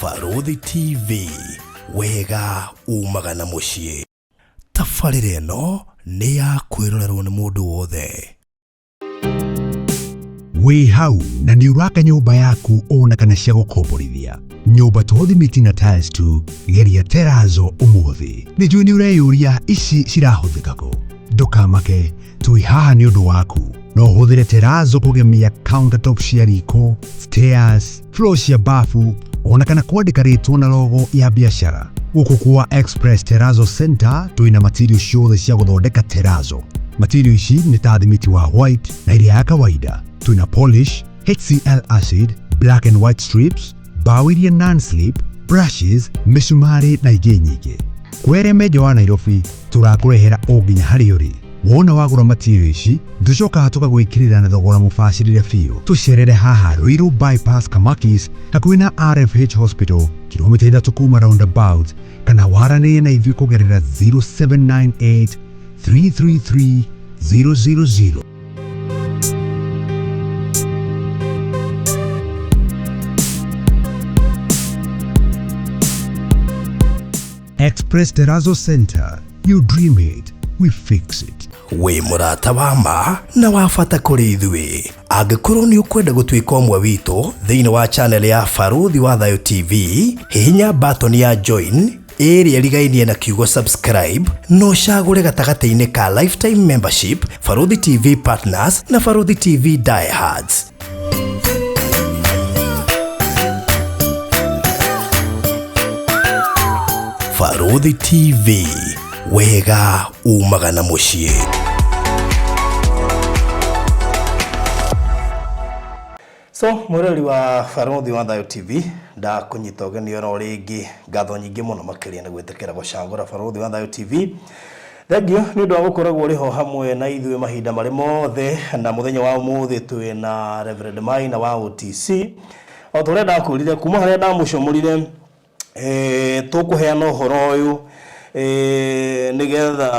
Faruthi TV, wega umaga na muciĩ. Tabarĩra ĩno nĩ ya kwĩrorerwo nĩ mũndũ wothe. Wĩ hau na nĩ ũraka nyũmba yaku ona kana cia gũkomborithia. Nyũmba to thimiti na tiles tu, geria Terrazzo ũmũthĩ. Nĩnjũĩ nĩ ũreyũria ici cirahũthĩka kũ. Ndũkamake, tũĩ haha nĩ ũndũ waku. No ũhũthĩre Terrazzo kũgemia countertop cia riko, stairs, floor cia bafu, ona kana kwandĩka rĩtwa na logo ya biacara. Gũkũ kwa Express Terrazzo Center twĩna material ciothe cia gũthondeka Terrazzo. Material ici nĩ ta thimiti wa white na iria ya kawaida. Twĩna polish, HCl acid, black and white strips, bao iria non-slip, brushes, mĩcumarĩ na ingĩ nyingĩ. Kwere Meja wa Nairobi tũrakũrehera o nginya harĩa ũrĩ. Wona wagũra material ici, tũcokaga tũgagwĩkĩrĩra na thogora mũbacĩrĩre biũ. Tũcerere haha Ruiru bypass Kamakis hakuhĩ na RFH Hospital, kilomita 3 kuma roundabout, kana waranĩrie na ithuĩ kũgerera 0798 333 000. Express Terrazzo Center. You dream it, we fix it. Wĩ mũrata wa ma na wabata kũrĩ ithuĩ. Angĩkorwo nĩ ũkwenda gũtuĩka ũmwe witũ thĩinĩ wa channel ya Faruthi wa Thayo TV, hihinya button ya join ĩrĩa ĩrigainie na kiugo subscribe, no cagũre gatagatĩ-inĩ ka lifetime membership, Faruthi TV Partners na Faruthi TV Diehards. Faruthi TV, wega umaga na muciĩ. So mũrori wa Faruthi wa Thayo TV ndakunyita ũgeni oro rĩngĩ, ngatho nyingĩ mũno makĩria na gwĩtĩkĩra gũcagũra Faruthi wa Thayo TV. Thengio nĩ ũndũ wa gũkoragwo ũrĩ ho hamwe na ithuĩ mahinda marĩ mothe, na mũthenya wa ũmũthĩ twĩna Reverend Maina wa OTC. O tũrĩa ndakwĩrire kuma harĩa ndamũcomorire tũkũheana ũhoro ũyũ nĩgetha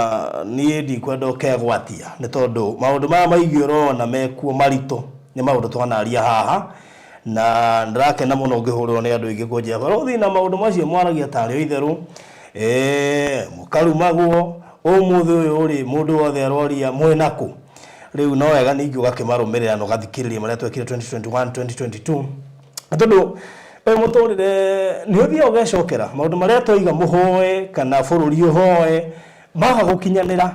niĩ ndikwenda ũkegwatia, nĩ tondũ maũndũ maya maingĩ ũrona mekuo maritũ nĩ maũndũ twanaria haha, na ndĩrakena mũno ngĩhũrĩrwo nĩ andũ aingĩ kũnjĩra Faruthi na maũndũ macio mwaragia tarĩ o itherũ, mũkarumagwo ũmũthĩ ũyũ ũrĩ mũndũ wothe aroria mwĩnakũ. Rĩu no wega ningĩ ũgakĩmarũmĩrĩra na ũgathikĩrĩria marĩa twekire 2021 2022, tondũ mũtũrĩre nĩ ũthiaga ũgecokera maũndũ marĩa twoiga mũhoe kana bũrũri ũhoe maga gũkinyanĩra.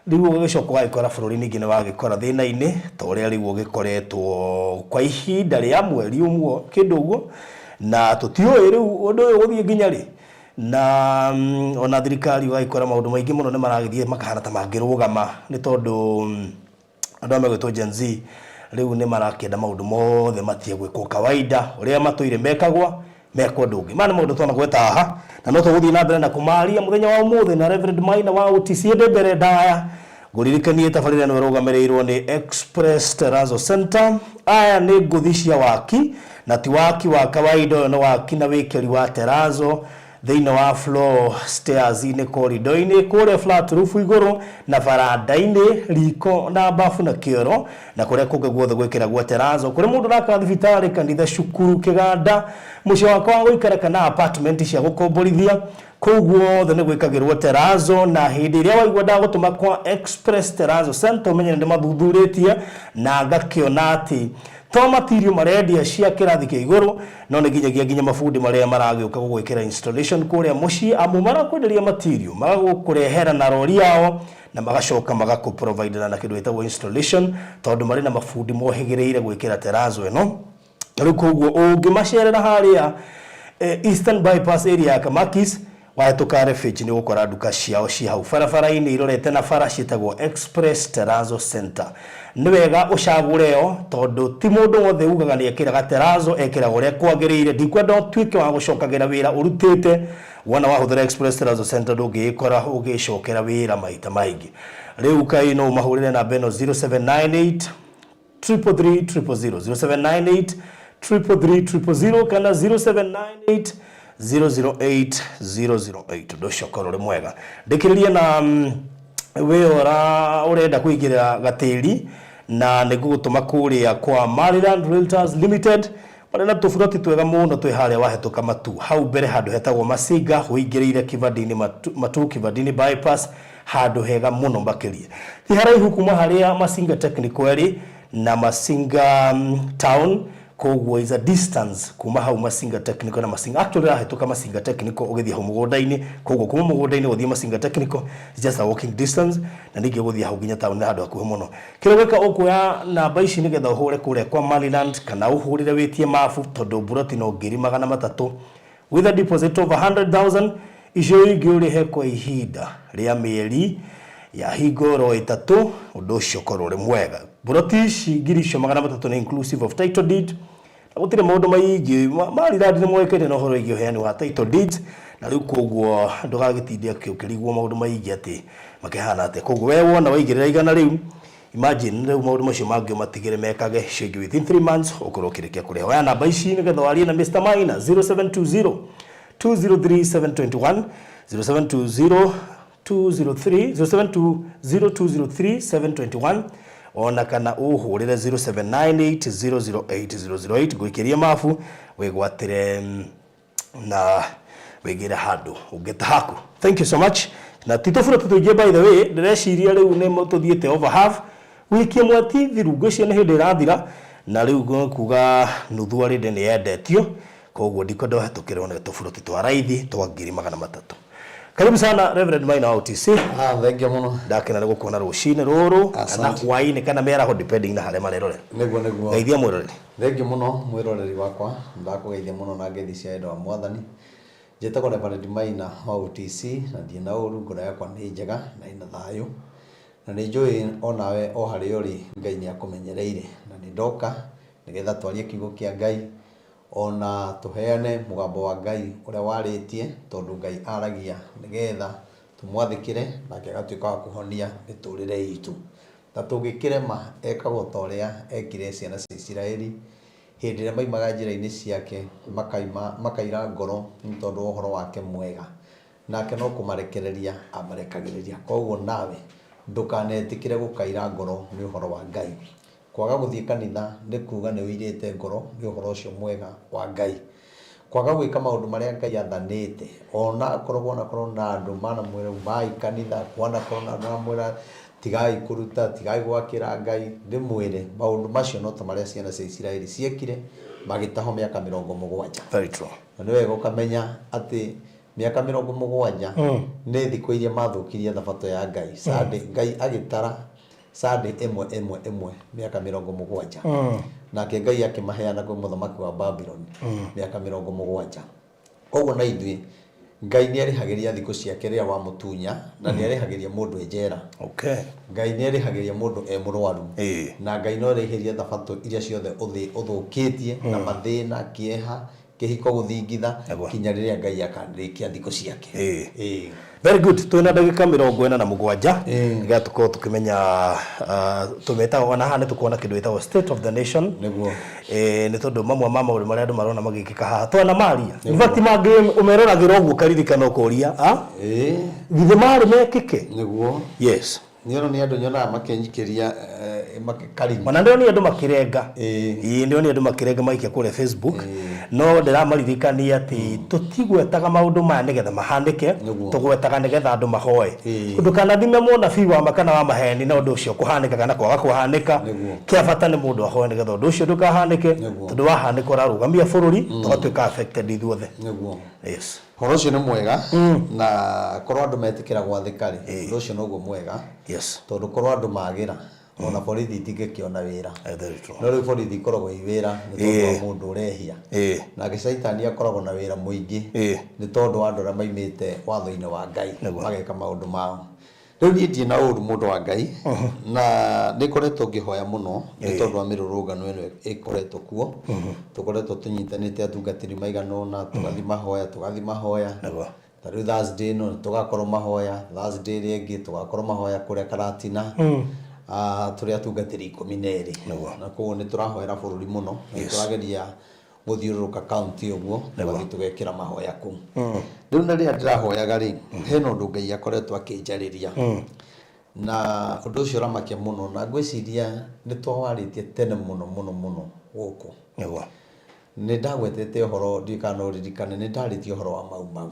Rĩu ũgĩcoka ũgagĩkora bũrũri ningĩ nĩ wagĩkora thĩna-inĩ ta ũrĩa rĩu ũgĩkoretwo kwa ihinda rĩa mweri ũmwe kĩndũ ũguo, na tũtiũĩ rĩu ũndũ ũyũ gũthiĩ nginya rĩ. Na ona thirikari ũgagĩkora maũndũ maingĩ mũno nĩ maragĩthiĩ makahana ta mangĩrũgama, nĩ tondũ andũ megwĩtwo Gen Z rĩu nĩ marakĩenda maũndũ mothe matige gwĩkwo kawaida, ũrĩa matũire mekagwa mekwo ndũngĩ. Maya nĩ maũndũ twanagweta haha, na no tũgũthiĩ na mbere na kũmaria mũthenya wa ũmũthĩ na Reverend Maina wa OTC ndĩ mbere ndaya. Ngũririkanie tabarĩra ĩno ĩrũgamĩrĩirwo nĩ Express Terrazzo Center. Aya nĩ ngũthi cia waki, na ti waki wa kawaida, ũyũ nĩ waki na wĩkĩri wa Terrazzo thĩinĩ wa floor, stairs-inĩ, corridor-inĩ, kũrĩa flat roof igũrũ, na baranda-inĩ, riko na bafu na kĩoro, na kũrĩa kũngĩ guothe gwĩkĩragwo Terrazzo. Kũrĩ mũndũ ũraka thibitarĩ, kanitha, cukuru, kĩganda, mũciĩ wake wa gũikara kana apartment cia gũkomborithia, kũu guothe nĩ gwĩkagĩrwo Terrazzo. Na hĩndĩ ĩrĩa waigua ndagũtũma kwa Express Terrazzo Center ũmenye nĩ mathuthurĩtie na ngakĩona atĩ to material marendia cia kĩrathi kĩa igũrũ, no nĩ nginya mabundi marĩa maragĩũka gũgwĩkĩra installation kũrĩa mũciĩ, amu marakwenderia material magagũkũrehera na rori yao na magacoka magakũprovide na kĩndũ gĩtagwo installation, tondũ marĩ na mabundi mohĩgĩrĩire gwĩkĩra Terrazzo ĩno. Rĩu koguo ũngĩmacerera harĩa Eastern bypass area ya Kamakis wahĩtũka RFH nĩ gũkora nduka ciao ci hau barabara-inĩ irorete na bara ciĩtagwo Express Terrazzo Center. Nĩ wega ũcagũre yo, tondũ ti mũndũ wothe ugaga nĩ ekĩraga Terrazzo ekĩraga ũrĩa kwagĩrĩire. Ndikwenda ũtuĩke wa gũcokagĩra wĩra ũrutĩte, wona wahũthĩra Express Terrazzo Center ndũngĩkora ũgĩcokera wĩra maita maingĩ. Rĩu kaĩ no ũmahũrĩre namba ĩno 0798 333 000, 0798 333 000 kana 0798 008 008. Ndũcokorwo rĩ mwega. Ndĩkĩrĩria na ũrenda kũingĩra gatĩri na nĩ gũgũtũma kũrĩa kwa Maryland Realtors Limited Marena tũburoti twega mũno twĩ harĩa wahĩtũka Matu hau mbere handũ hetagwo Masinga ũingĩrĩire kĩbandĩ-inĩ Matu kĩbandĩ-inĩ bypass handũ hega mũno makĩria ti haraihu kuma harĩa Masinga Technical ĩrĩ na Masinga town koguo is a distance kuma hau Masinga Technical na Masinga actually rahĩtũka Masinga Technical ũgĩthiĩ hau mũgũnda-inĩ koguo kuma mũgũnda-inĩ gũthiĩ Masinga Technical is just a walking distance na ningĩ gũthiĩ hau nginya town nĩ handũ hakuhĩ mũno kĩrĩa gwĩka ũkuoya namba ici nĩgetha ũhũre kũrĩa kwa Maryland kana ũhũrĩre wĩtie mabu tondũ buroti no ngiri 300 with a deposit of 100,000 icio ingĩ ũrĩhe kwa ihinda rĩa mĩeri ya hingo ro 3 ũndũ ũcio korwo ũrĩ mwega buroti ici ngiri icio 300 nĩ inclusive of title deed gũtirĩ maũndũ maingĩ Maryland nĩ moĩkaine na ũhoro wĩgiĩ ũheani wa title deed na rĩu koguo ndũgagĩtinde ũkĩrigwo maũndũ maingĩ atĩ makĩhana atĩa koguo we wona waigĩrĩra igana rĩu imagine rĩu maũndũ macio mangĩ matigĩre mekage ciĩgiĩ within 3 months ũkorwo ũkĩrĩkia kũrĩha oya namba ici nĩgetha warie na Mr. Maina 0720 203 721 0720 203 ona kana ũhũrĩre 0798008008 gwĩkĩria mabu wĩgwatĩre na wĩgĩre handũ ũngĩta haku thank you so much na titũbura tũtũingĩ by the way ndĩreciria rĩu nĩ tũthiĩte over half wiki mwati thiru ngwĩciria nĩ hĩndĩ ĩrathira na rĩu kuga nuthu arĩndĩ nĩ yendetio koguo ndikwenda ũhetũkĩre one tũbura twa raithi twa 300,000 karibu sana Reverend Maina wa OTC thank you muno ndakena nĩ gũkuona rũcinĩ rũrũ kana hwaĩ-inĩ kana mĩaraho depending na harĩa marerore nĩguo geithia mwĩroreri thank you muno mwĩroreri wakwa ndakũgeithia muno na ngeithi cia endo wa mwathani njĩtagwo Reverend Maina wa OTC na ndiĩ na ũru ngoro yakwa nĩ njega na ina thayũ na nĩ njũĩ onawe o harĩa ũrĩ Ngai nĩ akũmenyereire na nĩ ndoka nĩgetha twarie kiugo kĩa Ngai ona tuheane mugambo wa Ngai uria warĩtie tondu Ngai aragia nigetha tumwathĩkĩre nake agatuĩka wa kũhonia mĩtũrĩre itũ na tũngĩkĩrema ekagwo ta ũrĩa ekire ciana cia Isiraeli hĩndĩ ĩrĩa maimaga njĩra-inĩ ciake makaira ngoro nĩ tondũ ũhoro wake mwega nake no kũmarekereria amarekagĩrĩria koguo nawe ndũkanetĩkĩre gũkaira ngoro nĩ ũhoro wa Ngai kwaga gũthiĩ kanitha nĩ kuga nĩ ũirĩte ngoro nĩ ũhoro ũcio mwega wa Ngai kwaga gwĩka maũndũ marĩa Ngai athanĩte ona korwo na andũ mana mwĩra mai kanitha kwana korwo na andũ mwĩra tigai kũruta tigai gwakĩra Ngai ndĩmwĩre maũndũ macio no ta marĩa ciana cia Isiraeli ciekire magĩtaho mĩaka 70 very true na nĩ wega ũkamenya atĩ mĩaka 70 nĩ thikũ iria mathũkirie thabato ya Ngai Sunday Ngai agĩtara Sunday ĩmwe mĩaka 70 nake Ngai akĩmaheana kwĩ mũthamaki wa Babylon mĩaka 70 koguo na ithuĩ Ngai nĩ arĩhagĩria thikũ ciake rĩrĩa wa mũtunya na nĩ arĩhagĩria mũndũ njera okay Ngai nĩ arĩhagĩria mũndũ mũrwaru na Ngai no arĩhĩria thabato iria ciothe ũthũkĩtie na mathĩna kĩeha kĩhiko gũthingitha kinya rĩrĩa Ngai akanĩrĩkia thikũ ciake very good twĩna ndagĩka 47 nĩgetha tũkorwo tũkĩmenya tũmeta ona haha nĩ tũkuona kĩndũ gĩtagwo state of the nation nĩguo nĩ tondũ mamwe ma maũndũ marĩa andũ marona magĩkĩka haha twana maria in fact mangĩ ũmeroragĩra ũguo karirikana ũkũria githĩ marĩ mekĩke nĩguo yes nĩono nĩ andũ nyonaga makĩnyikĩria makĩkarima ona ndio nĩ andũ makĩrenga ndio nĩ andũ makĩrenga maikia kũrĩa Facebook no ndĩramaririkania atĩ tũtigwetaga maũndũ maya nĩgetha mahanĩke tũgwetaga nĩgetha andũ mahoe ũndũ kana thime mũnabii wa makana wa maheni na ũndũ ũcio kũhanĩka kana kwaga kũhanĩka kĩa bata nĩ mũndũ ahoe nĩgetha ũndũ ũcio ndũkahanĩke tondũ wahanĩka ũrarũgamia bũrũri tũgatuĩka affected ithuothe yes horo ũcio nĩ mwega na korwo andũ metĩkĩra gwathĩka rĩ ũndũ ũcio noguo mwega yes tondũ korwo andũ magĩra ona borithi itingĩkĩona wĩra no rĩu borithi ikoragwo i wĩra nĩ tondũ wa mũndũ ũrehia nake caitani akoragwo na wĩra mũingĩ nĩ tondũ wa andũ arĩa maimĩte watho-inĩ wa Ngai mageka maũndũ mao rĩu niĩ ndirĩ na ũru mũndũ wa Ngai na nĩ ngoretwo ngĩhoya mũno nĩ tondũ wa mĩrũrũngano ĩno ĩkoretwo kuo tũkoretwo tũnyitanĩte atungatĩri maigana ũna tũgathiĩ mahoya ta rĩu Thursday ĩno tũgakorwo mahoya Thursday ĩrĩa ĩngĩ tũgakorwo mahoya kũrĩa Karatina tũrĩa atungatĩri 12 na koguo nĩ tũrahoera bũrũri mũno tũrageria gũthiũrũrũka kaunti ũguo tũgathiĩ tũgekĩra mahoya kũu rĩu na rĩrĩa ndĩrahoyaga rĩ hena ũndũ Ngai akoretwo akĩnjarĩria na ũndũ ũcio ũramakia mũno na ngwĩciria nĩ twawarĩtie tene mũno gũkũ nä ndagwetete horo ndikana ririkane nä ndarĩtie horo wa mau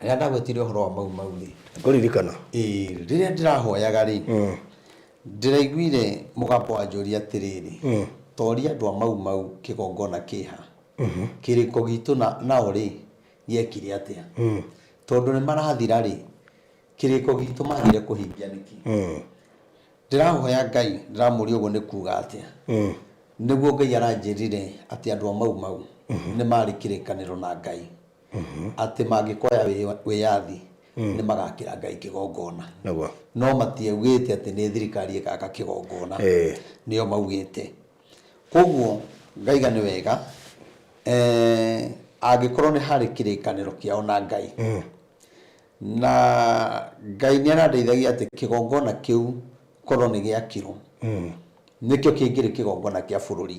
rĩrĩa ndagwetire horo wa mau rĩ ngũririkana rĩrĩa ndĩrahoyaga rĩ ndĩraiguire mũgambo wa njũria atĩrĩrĩ toria andũ a mau kĩgongona kĩha kĩrĩko gitũ nao rĩ gĩekire atĩa tondũ nĩ marathira rĩ kĩrĩko gitũ magire kũhingia nĩkĩ ndĩrahoya Ngai ndĩramũria ũguo nĩ kuuga atĩa nĩguo Ngai aranjĩrire atĩ andũ a mau nĩ marĩ kĩrĩkanĩro na Ngai atĩ mangĩkoya wĩyathi nĩ magakĩra Ngai kĩgongona no matiaugĩte atĩ nĩ thirikari ĩgaka kĩgongona nĩo maugĩte koguo ngaiga nĩ wega angĩkorwo nĩ harĩ kĩrĩkanĩro kĩao na Ngai na Ngai nĩ arandeithagia atĩ kĩgongona kĩu korwo nĩ gĩakirwo nĩkĩo kĩngĩrĩ kĩgongona kĩa bũrũri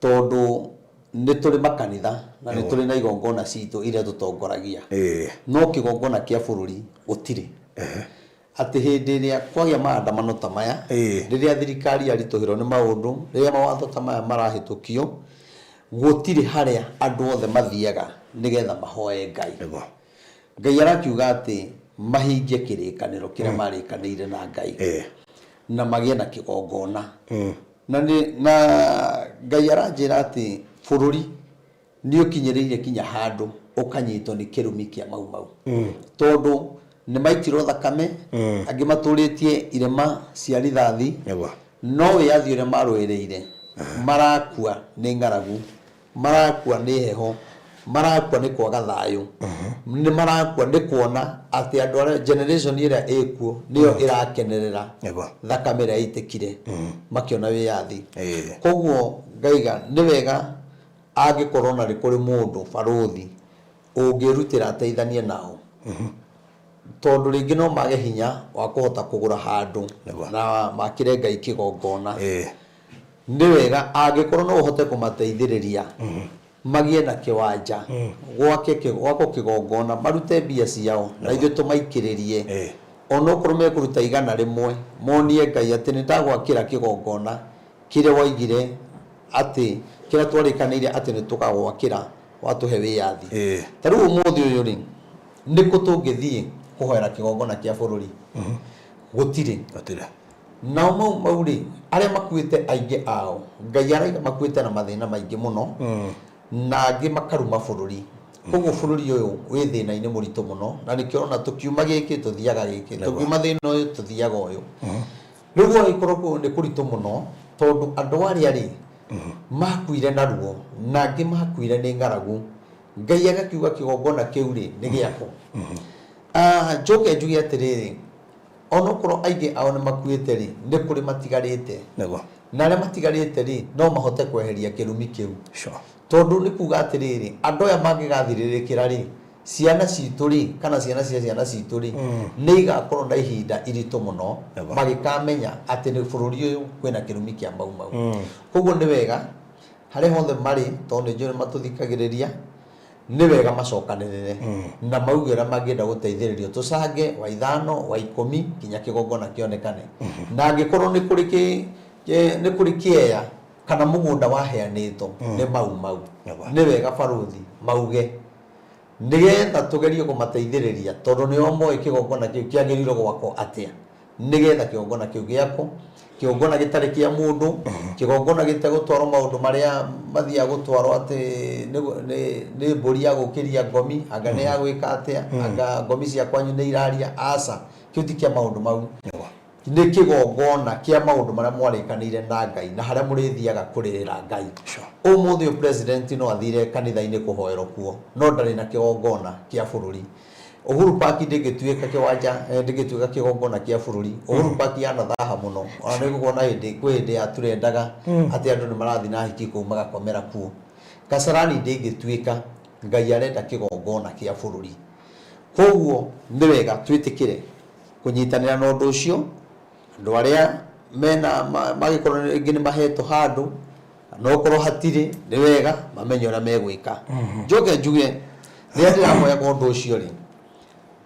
tondũ nĩ tũrĩ makanitha na nĩ tũrĩ na igongona citũ iria tũtongoragia no kĩgongona kĩa bũrũri gũtirĩ atĩ hĩndĩ ĩrĩa kwagĩa maandamano ta maya rĩrĩa thirikari yaritũhĩrwo nĩ maũndũ rĩrĩa mawatho ta maya marahĩtũkio gũtirĩ harĩa andũ othe mathiaga nĩgetha mahoe Ngai Ngai arakiuga atĩ mahingie kĩrĩkanĩro kĩrĩa marĩkanĩire na Ngai na magĩe na kĩgongona na Ngai aranjĩra atĩ bũrũri nĩ ũkinyĩrĩire kinya handũ ũkanyitwo nĩ kĩrumi kĩa mau tondũ nĩ maitirwo thakame angĩ matũrĩtie irema cia rithathi no wĩyathi ũrĩa marũĩrĩire marakua nĩ ng'aragu marakua nĩ heho marakua nĩ kwaga thayũ nĩ marakua nĩ kuona atĩ andũ arĩa generation ĩrĩa ĩkuo nĩyo ĩrakenerera thakame ĩrĩa ĩitĩkire makĩona wĩyathi koguo ngaiga nĩ wega angĩkorwo na rĩ kũrĩ mũndũ barũthi ũngĩrutĩra ateithanie nao tondũ rĩngĩ no mage hinya wa kũhota kũgũra handũ na makĩre Ngai kĩgongona nĩ wega angĩkorwo no ũhote kũmateithĩrĩria magĩe na kĩwanja gwakwo kĩgongona marute mbia ciao na ithuĩ tũmaikĩrĩrie onokorwo mekũruta igana rĩmwe monie Ngai atĩ nĩ ndagwakĩra kĩgongona kĩrĩa waigire atĩ kĩrĩa twarĩkanĩire atĩ nĩ tũkagwakĩra watũhe wĩyathi ta rĩu ũmũthĩ ũyũ rĩ nĩkũ tũngĩthiĩ kũhoera kĩgongona kĩa bũrũri gũtirĩ nao mau rĩ arĩa makuĩte aingĩ ao Ngai araiga makuĩte na mathĩna maingĩ mũno na angĩ makaruma bũrũri koguo bũrũri ũyũ wĩ thĩna-inĩ mũritũ mũno na nĩkĩo ona tũkiuma gĩkĩ tũthiaga gĩkĩ tũkiuma thĩna ũyũ tũthiaga ũyũ rĩu gũgĩkorwo nĩ kũritũ mũno tondũ andũ arĩa rĩ makuire na ruo na angĩ makuire nĩ ng'aragu Ngai agakiuga kĩgongona kĩu rĩ nĩ gĩakwo njoke njuge atĩrĩrĩ onokorwo aingĩ ao nĩ makuĩte rĩ nĩ kũrĩ matigarĩte na arĩa matigarĩte rĩ no mahote kweheria kĩrumi kĩu tondũ nĩ kuga atĩrĩrĩ andũ aya mangĩgathirĩrĩkĩra rĩ ciana citũ rĩ kana ciana cia ciana citũ rĩ nĩ igakorwo na ihinda iritũ mũno magĩkamenya atĩ nĩ bũrũri ũyũ kwĩna kĩrumi kĩa mau koguo nĩ wega harĩa hothe marĩ tondũ nĩ njũĩ matũthikagĩrĩria nĩ wega macokanĩrĩre na mauge ũrĩa mangĩenda gũteithĩrĩrio tũcange wa 5 wa 10 kinya kĩgongona kĩonekane na angĩkorwo nĩ kũrĩ kĩeya kana mũgũnda waheanĩtwo nĩ mau nĩ wega barũthi mauge nĩgetha tũgerie kũmateithĩrĩria tondũ nĩo moĩ kĩgongona kĩu kĩagĩrĩirwo gwakwo atĩa nĩgetha kĩgongona kĩu gĩakwo kĩgongona gĩtarĩ kĩa mũndũ kĩgongona gĩtegũtwarwo maũndũ marĩa mathiaga gũtwarwo atĩ nĩ mbũri ya gũkĩria ngomi anga nĩ ya gwĩka atĩa anga ngomi cia kwanyu nĩ iraria aca kĩu ti kĩa maũndũ mau nĩ kĩgongona kĩa maũndũ marĩa mwarĩkanĩire na Ngai na harĩa mũrĩthiaga kũrĩrĩra Ngai ũmũthĩ ũyũ president no athire kanitha-inĩ kũhoerwo kuo no ndarĩ na kĩgongona kĩa bũrũri Uhuru Park ndĩngĩtuĩka kĩwanja ndĩngĩtuĩka kĩgongona kĩa bũrũri Uhuru Park yana thaha mũno ona nĩ gũkona hĩndĩ ya turendaga atĩ andũ nĩ marathi na hiki kũu magakomera kuo Kasarani ndĩngĩtuĩka Ngai arenda kĩgongona kĩa bũrũri koguo nĩ wega twĩtĩkĩre kũnyitanĩra na ũndũ ũcio andũ arĩa mena magĩkorwo rĩngĩ nĩ mahetwo handũ no korwo hatirĩ nĩ wega mamenye ũrĩa megwĩka njoke njuge rĩrĩa ndĩrahoya ũndũ ũcio rĩ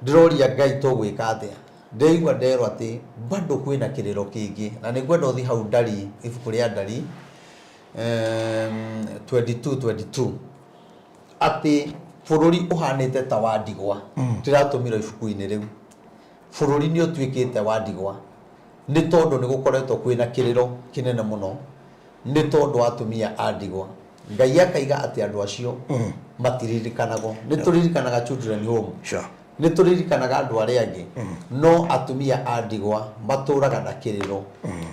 ndĩroria Ngai tũgwĩka atĩa ndĩigua nderwo atĩ bado kwĩna kĩrĩro kĩngĩ na nĩ ngwenda ũthiĩ hau ndari ibuku rĩa ndari 22 ati bururi uhanite ta wa ndigwa ndiratumira ibuku-ini riu bururi ni utwikite wa ndigwa ni tondu ni gukoretwo kwina kiriro kinene muno ni tondu atumia a ndigwa Ngai akaiga ati andu acio matiririkanago ni turirikanaga children home ni turirikanaga andu aria angi no atumia a ndigwa maturaga na kiriro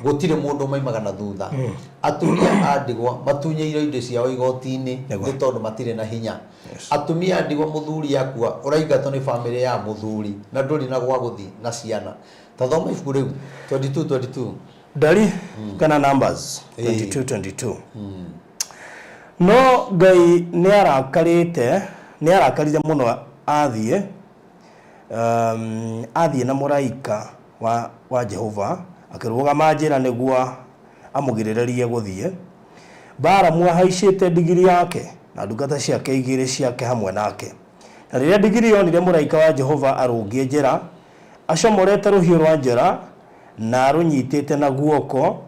gutire mundu maimaga na thutha atumia a ndigwa matunyeire indo ciao igoti-ini ni tondu matire na hinya atumia a ndigwa muthuri yakua uraigatwo ni family ya muthuri na nduri na gwa guthi na ciana tathoma ibuku riu 22 Dari kana numbers 22 no Ngai ni arakarire muno athie na muraika wa Jehova akirugama njira niguo amugirirerie guthie Balamu ahaicite digiri yake na ndungata ciake igiri ciake hamwe nake na riria digiri yonire muraika wa Jehova arungie njira acomorete ruhiu rwa njira na runyitite na guoko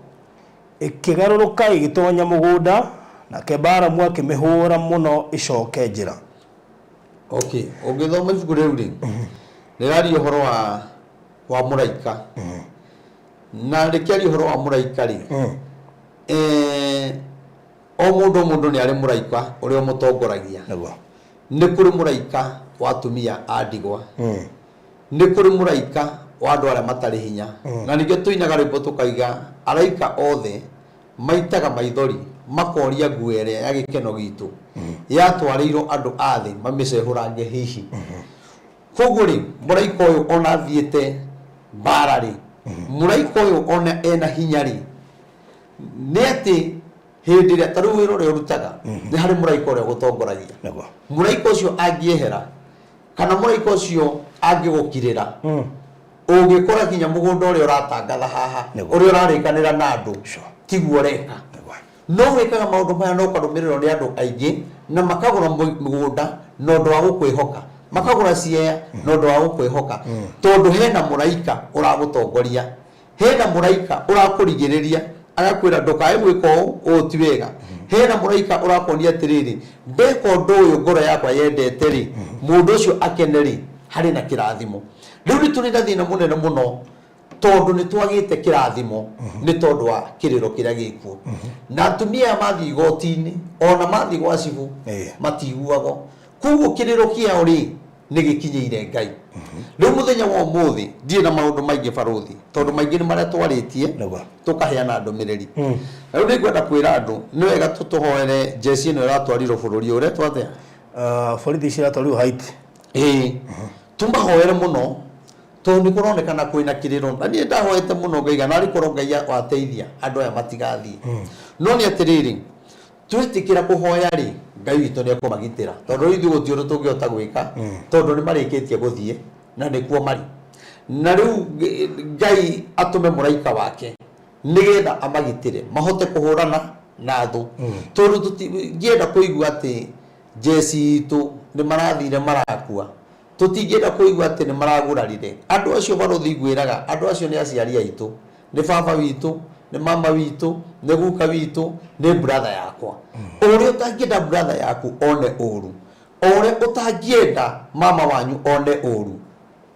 ikigaruruka igitonya mugunda na Balamu akimihura muno icoke njira. Okay, ungithoma ibuku riu ri nirari uhoro wa muraika na rikiari uhoro wa muraika ri o mundu ni ari muraika uria mutongoragia ni kuri muraika wa atumia a ndigwa ni kuri muraika wa andu aria matari hinya na ningĩ tuinaga rwĩmbo tukaiga araika othe maitaga maithori makoria nguo ĩrĩa ya gĩkeno gitu yatwarĩirwo andũ a thĩ mamĩcehurange hihi koguo rĩ mũraika ũyũ ona thiĩte mbara rĩ mũraika ũyũ ona ena hinya rĩ nĩ atĩ hĩndĩ ĩrĩa tarĩu wĩra ũrĩa ũrutaga nĩ harĩ mũraika ũrĩa gũtongoragia mũraika ũcio angĩehera kana mũraika ũcio angĩgũkirĩra ũngĩkora kinya mũgũnda ũrĩa ũratangatha haha ũrĩa ũrarĩkanĩra na andũ tiguo reka no wĩkaga maũndũ maya no karũmĩrĩrwo nĩ andũ aingĩ na makagũra mũgũnda na ũndũ wa gũkwĩhoka makagũra ciea na ũndũ wa gũkwĩhoka tondũ hena mũraika ũragũtongoria hena mũraika ũrakũrigĩrĩria agakwĩra ndũkae gwĩka ũũ ti wega hena mũraika ũrakuonia atĩrĩrĩ ndeka ũndũ ũyũ ngoro yakwa yendete rĩ mũndũ ũcio akene rĩ harĩ na kĩrathimo rĩu nĩ tũrĩ na thĩna mũnene mũno tondu ni twagite kirathimo ni tondu wa kiriro kiria gikuo na atumia mathi igoti-ini ona mathi gwa cibu matiguago koguo kiriro kiao ri ni gikinyeire Ngai riu muthenya wa umuthi ndie na maundu maingi baruthi tondu maingi ni maria twaritie tukaheana ndumiriri riu ni ngwenda kwira andu ni wega tutuhoere jesi ino iratwarirwo bururi uria twathea borithi ciratwarirwo Haiti tumahoere muno tondu kuronekana kwina kiriro na nie ndahoete muno ngaiga na rikorwo Ngai wateithia andu aya matigathie no ni atiriri twitikira kuhoya ri Ngai witu ni akumagitira tondu ithu gutiuru tungiota gwika tondu ni marikitie guthie na nikuo mari na riu Ngai atume muraika wake nigetha amagitire mahote kuhurana na thu tondu tutingienda kuigua ati jesi itu ni marathire marakua tutingĩenda kuigua atĩ nĩ maragurarire andũ acio baruthi ngwĩraga andũ acio nĩ aciari aitũ nĩ baba witũ nĩ mama witũ nĩ guka witũ nĩ brother yakwa ũrĩa ũtangĩenda brother yaku one ũru ũrĩa ũtangĩenda mama wanyu one ũru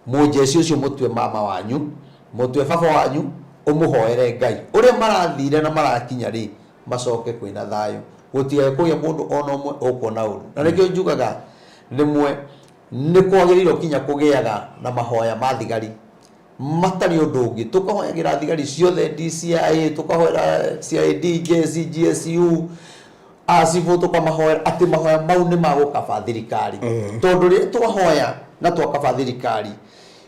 mũjeci ũcio mũtue mama wanyu mũtue baba wanyu ũmũhoere Ngai ũrĩa marathire na marakinya rĩ macoke kwĩna thayũ gũtigae kũgĩa mũndũ ona ũmwe ũkuona ũru na nĩkĩo njugaga rĩmwe ni kwagĩrĩirwo kinya kũgĩaga na mahoya ma thigari matari ũndũ ũngĩ tukahoyagira thigari ciothe DCI tukahoera CID JSC GSU asifu tukamahoera ati mahoya mau nĩ magũkaba thirikari tondũ rĩrĩa twahoya na twakaba thirikari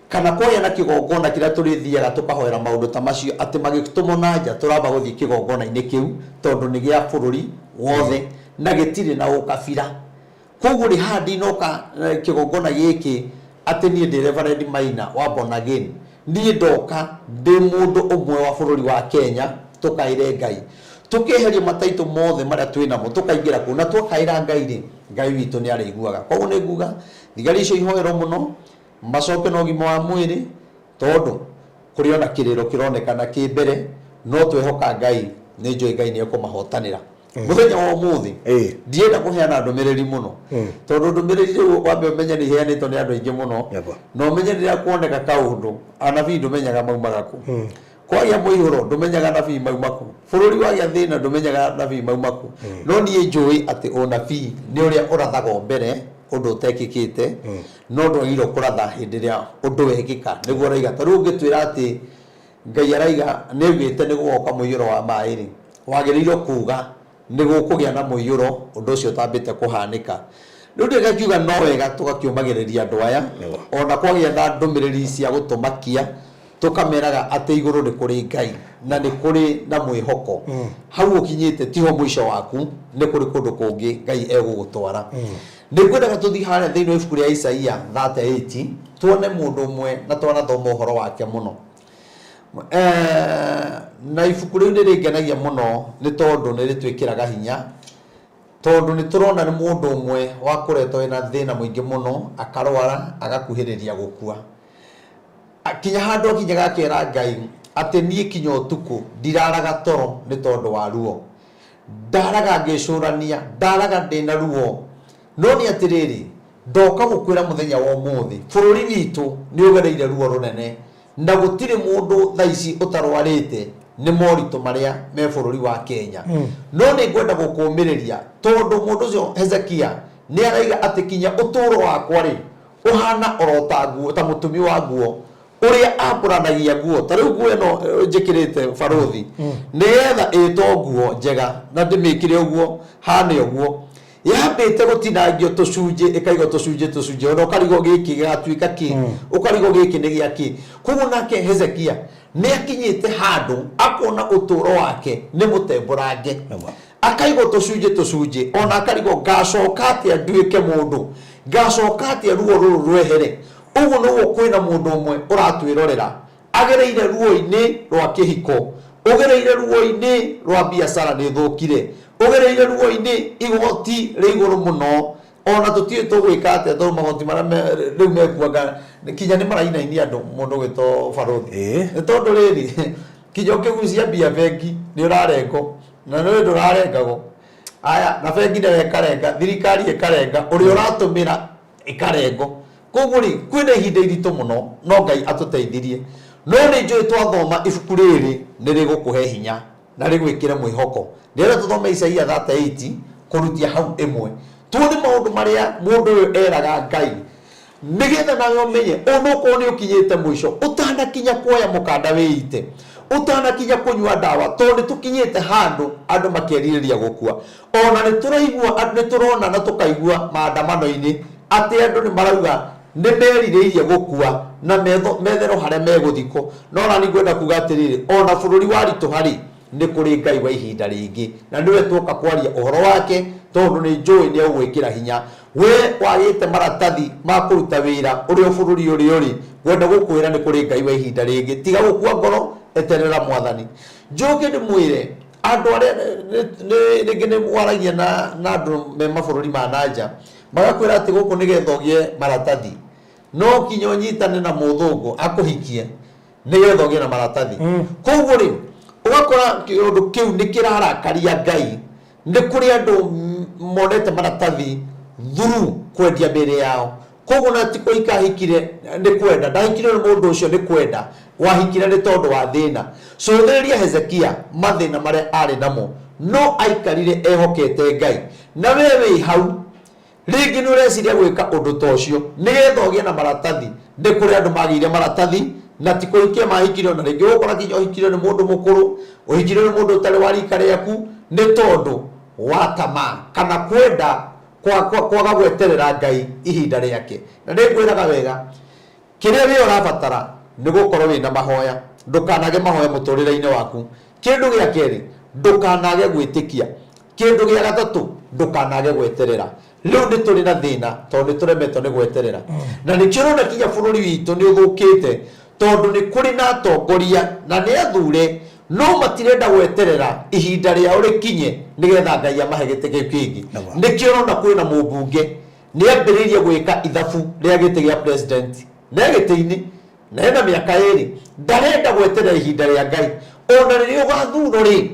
kana kwoya na kĩgongona kĩrĩa tũrĩthiaga tukahoera maũndũ ta macio ati magĩtũmwo na nja tũramba gũthiĩ kĩgongona-inĩ kĩu tondũ nĩ gĩa bũrũri wothe na gĩtirĩ na ũkabira koguo ri handi noka kigongona giki ati ni ndi Reverend Maina wa Born Again ni ndoka ndi mundu umwe wa bururi wa Kenya tukaire Ngai tukeheria mataito mothe maria twina mo tukaingira ku na tukaira Ngai ri Ngai witu ni araiguaga koguo ni nguga thigari icio ihoero muno macoke no gimo wa mwiri tondu kuriona kiriro kironekana ki mbere no twehoka Ngai ni njoi Ngai ni akumahotanira muthenya wa umuthi ndienda kuheana ndumiriri muno tondu ndumiriri wambe umenye ni heanitwo ni andu aingi muno no umenye rĩrĩa kuoneka kaundu anabii ndumenyaga maumaga ku kwaria muihuro ndumenyaga anabii maumaku bururi wa gĩathĩna ndumenyaga anabii maumaku no niĩ njũĩ atĩ ũnabii nĩ ũrĩa ũrathagwo mbere undu utekikite no ndwagĩrĩirwo kũratha hĩndĩ ĩrĩa ũndũ wekĩka nĩguo ũraiga ta rĩu ũngĩtwĩra atĩ Ngai araiga nĩoigĩte nĩgũgoka mũiyũro wa maĩ rĩ wagĩrĩirwo kuga nĩgũkũgĩa na mũiyũro ũndũ ũcio ũtambĩte kũhanĩka rĩu ndĩgakiuga no wega tũgakiũmagĩrĩria andũ aya ona kwagĩa na ndũmĩrĩri cia gũtũmakia tũkameraga atĩ igũrũ nĩ kũrĩ Ngai na nĩ kũrĩ na mwĩhoko hau ũkinyĩte tiho mũico waku nĩ kũrĩ kũndũ kũngĩ Ngai egũgũtwara nĩngwendaga tũthiĩ harĩa thĩinĩ wa ibuku rĩa Isaia 38 tuone mũndũ ũmwe na twanathoma ũhoro wake mũno na ibuku rĩu nĩ rĩngenagia mũno nĩ tondũ nĩ rĩtwĩkĩraga hinya tondũ nĩ tũrona nĩ mũndũ ũmwe wa kũretwo wĩna thĩna mũingĩ mũno akarwara agakuhĩrĩria gũkua kinya handũ akinyaga akera Ngai atĩ niĩ kinya ũtukũ ndiraraga toro nĩ tondũ wa ruo ndaraga ngĩcũrania ndaraga ndĩna ruo no nĩ atĩrĩrĩ ndoka gũkwĩra mũthenya wa ũmũthĩ bũrũri witũ nĩ ũgereire ruo rũnene na gũtirĩ mũndũ thaa ici ũtarwarĩte nĩ moritũ marĩa me bũrũri wa Kenya no nĩ ngwenda gũkũmĩrĩria tondũ mũndũ ũcio Hezekia nĩ araiga atĩ kinya ũtũũro wakwa rĩ ũhana orota nguo ta mũtumi wa nguo ũrĩa ambũranagia nguo ta rĩu nguo ĩno njĩkĩrĩte barothi nĩgetha ĩtwo nguo njega na ndĩmĩkĩre ũguo hane ũguo yambĩte gũtinangio tũcunjĩ ĩkaigwo tũcunjĩ ona ũkarigwo gĩkĩ gĩgatuĩka kĩ ũkarigwo gĩkĩ nĩ gĩakĩ koguo nake Hezekia nĩ akinyĩte handũ akona ũtũũro wake nĩ mũtembũrange akaigwo tũcunjĩ ona akarigwo ngacoka atĩa nduĩke mũndũ ngacoka atĩa ruo rũrũ rwehere ũguo nĩguo kwĩna mũndũ ũmwe ũratwĩrorera agereire ruo-inĩ rwa kĩhiko ũgereire ruo-inĩ rwa biacara nĩ thũkire ũgereire ruo-inĩ igoti rĩ igũrũ mũno ona tũtiĩ tũgwĩka atĩa tondũ magoti marĩa rĩu mekuanga kinya nĩ marainainia andũ mũndũ gwĩtwo barothi nĩ tondũ rĩrĩ kinya ũkĩgucia mbia bengi nĩ ũrarengo na nĩ ndũrarengagwo aya na bengi nayo ĩkarenga thirikari ĩkarenga ũrĩa ũratũmĩra ĩkarengo koguo rĩ kwĩna ihinda iritũ mũno no Ngai atũteithirie no nĩ njũĩ twathoma ibuku rĩrĩ nĩ rĩgũkũhe hinya na rĩgwĩkĩre mwĩhoko nĩrĩa tũthome Isaia 38 kũrutia hau ĩmwe tuone maũndũ marĩa mũndũ ũyũ eraga Ngai nĩgetha nawe ũmenye onokorwo nĩ ũkinyĩte mũico ũtanakinya kuoya mũkanda wĩite ũtanakinya kũnyua ndawa tondũ nĩ tũkinyĩte handũ andũ makĩerirĩria gũkua ona nĩ tũraigua nĩ tũrona na tũkaigua maandamano-inĩ atĩ andũ nĩ marauga nĩ merirĩirie gũkua na metherwo harĩa megũthikwo no na nĩ ngwenda kuga atĩrĩrĩ ona bũrũri waritũ harĩ nĩ kũrĩ Ngai wa ihinda rĩngĩ na nĩwe twoka kwaria ũhoro wake tondũ nĩ njũĩ nĩ egũgwĩkĩra hinya we wagĩte maratathi ma kũruta wĩra ũrĩa bũrũri ũrĩ ũrĩ ngwenda gũkwĩra nĩ kũrĩ Ngai wa ihinda rĩngĩ tiga gũkua ngoro eterera mwathani njoke ndĩmwĩre andũ arĩa rĩngĩ nĩ waragia na andũ me mabũrũri ma nanja magakwĩra atĩ gũkũ nĩgetha ũgĩe maratathi no kinya ũnyitane na mũthũngũ akũhikie nĩgetha ũgĩe na maratathi koguo rĩ ũgakora kĩũndũ kĩu nĩ kĩrarakaria Ngai nĩ kũrĩ andũ monete maratathi thuru kwendia mĩĩrĩ yao koguo na ti kũhika ahikire nĩ kwenda ndahikire nĩ mũndũ ũcio nĩ kwenda wahikire nĩ tondũ wa thĩna cũthĩrĩria Hezekia mathĩna marĩa arĩ namo no aikarire ehokete Ngai na we wĩ hau rĩngĩ nĩ ũreciria gwĩka ũndũ ta ũcio nĩgetha ũgĩe na maratathi nĩ kũrĩ andũ magĩire maratathi na ti kũhikia mahikire na rĩngĩ ũgũkora kinya ũhikire nĩ mũndũ mũkũrũ ũhikire nĩ mũndũ ũtarĩ wa rika rĩaku nĩ tondũ wa tamaa kana kwenda kwaga gweterera Ngai ihinda rĩake na nĩ ngwĩraga wega kĩrĩa wĩ ũrabatara nĩ gũkorwo wĩna mahoya ndũkanage mahoya mũtũrĩre-inĩ waku kĩndũ gĩa kerĩ ndũkanage gwĩtĩkia kĩndũ gĩa gatatũ ndũkanage gweterera rĩu nĩ tũrĩ na thĩna tondũ nĩ tũremetwo nĩ gweterera na nĩkĩo ũrona kinya bũrũri witũ nĩ ũthũkĩte tondũ nĩ kũrĩ na atongoria na nĩ athure no matirenda gweterera ihinda rĩao rĩkinye nĩgetha Ngai amahe gĩtĩ kĩu kĩngĩ nĩkĩo ũrona kwĩna mũmbunge nĩ ambĩrĩirie gwĩka ithabu rĩa gĩtĩ gĩa president na gĩtĩ-inĩ na ena mĩaka 2 ndarenda gweterera ihinda rĩa Ngai ona rĩrĩa ũgathurwo rĩ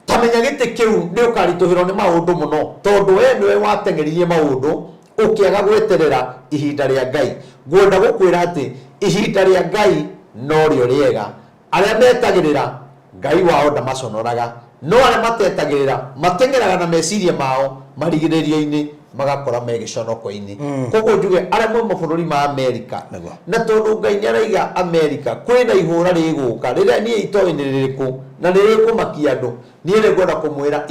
tamenya gite kiu ndi ukarituhirwo ni maundu muno tondu we niwe watengeririe maundu ukiaga gweterera ihinda ria Ngai. Ngwenda gukwira ati ihinda ria Ngai no rio riega. Aria metagirira Ngai wao ndamaconoraga, no aria matetagirira matengeraga na meciria mao marigiririo-ini magakora megiconoko-ini. Koguo njuge aria mwe mabũrũri ma Amerika na tondu Ngai ni araiga Amerika kwina ihũra riguka riria nie itoĩ nĩ rĩrĩkũ na nĩrĩkũmakia andu, nie nĩ ngwenda kũmwĩra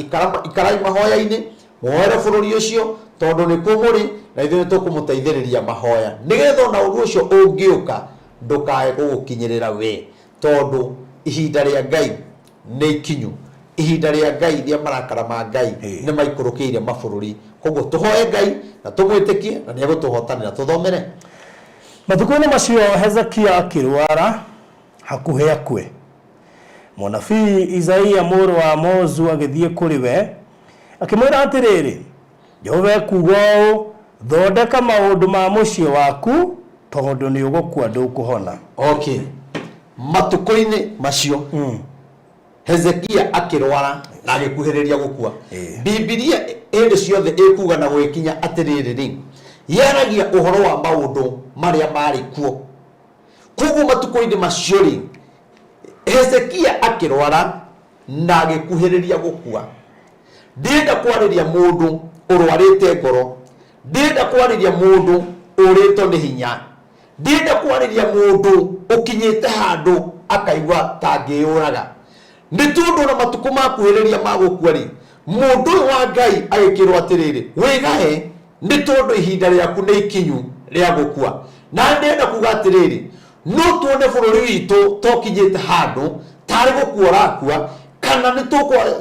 ikarai mahoya-ini muoere bũrũri ũcio tondu nĩ kũmũrĩ na ithuĩ tũkũmũteithĩrĩria mahoya nigetha ona ũndũ ũcio ũngĩũka ndukae gũgũkinyĩrĩra we, tondu ihinda ria Ngai nĩ ikinyu. Ihinda ria Ngai ria marakara ma Ngai nĩ maikũrũkĩire mabũrũri. Koguo tuhoe Ngai na tumwĩtĩkie na nĩ egũtũhotanĩra. Tuthomere matukũ-inĩ macio Hezekia akĩrwara hakuhĩ akue, mũnabii Isaia mũrũ wa Amozu agĩthiĩ kũrĩ we akĩmwĩra atĩrĩrĩ, Jehova ekuuga ũũ, thondeka maũndũ ma mũciĩ waku tondũ nĩ ũgũkua ndũkũhona. Okay, matukũ-inĩ macio Hezekia akirwara na agikuhiriria gukua. Biblia ende ciothe ikuga na gwikinya atiriri ri yaragia uhoro wa maundu maria mari kuo. Kugu matuko-ini macio ri Hezekia akirwara na agikuhiriria gukua. Ndenda kwariria mundu urwarite ngoro, ndenda kwariria mundu urito ni hinya, ndenda kwariria mundu ukinyite handu akaigwa tangiuraga. Ni tondu na matuko makuhiriria magukua ri mundu wa Ngai agikirwo atiriri wigae ni tondu ihinda riaku ni ikinyu ria gukua. Na ndenda kuga atiriri no tuone bũrũri witũ tokinyite handu tari gukua rakua kana ni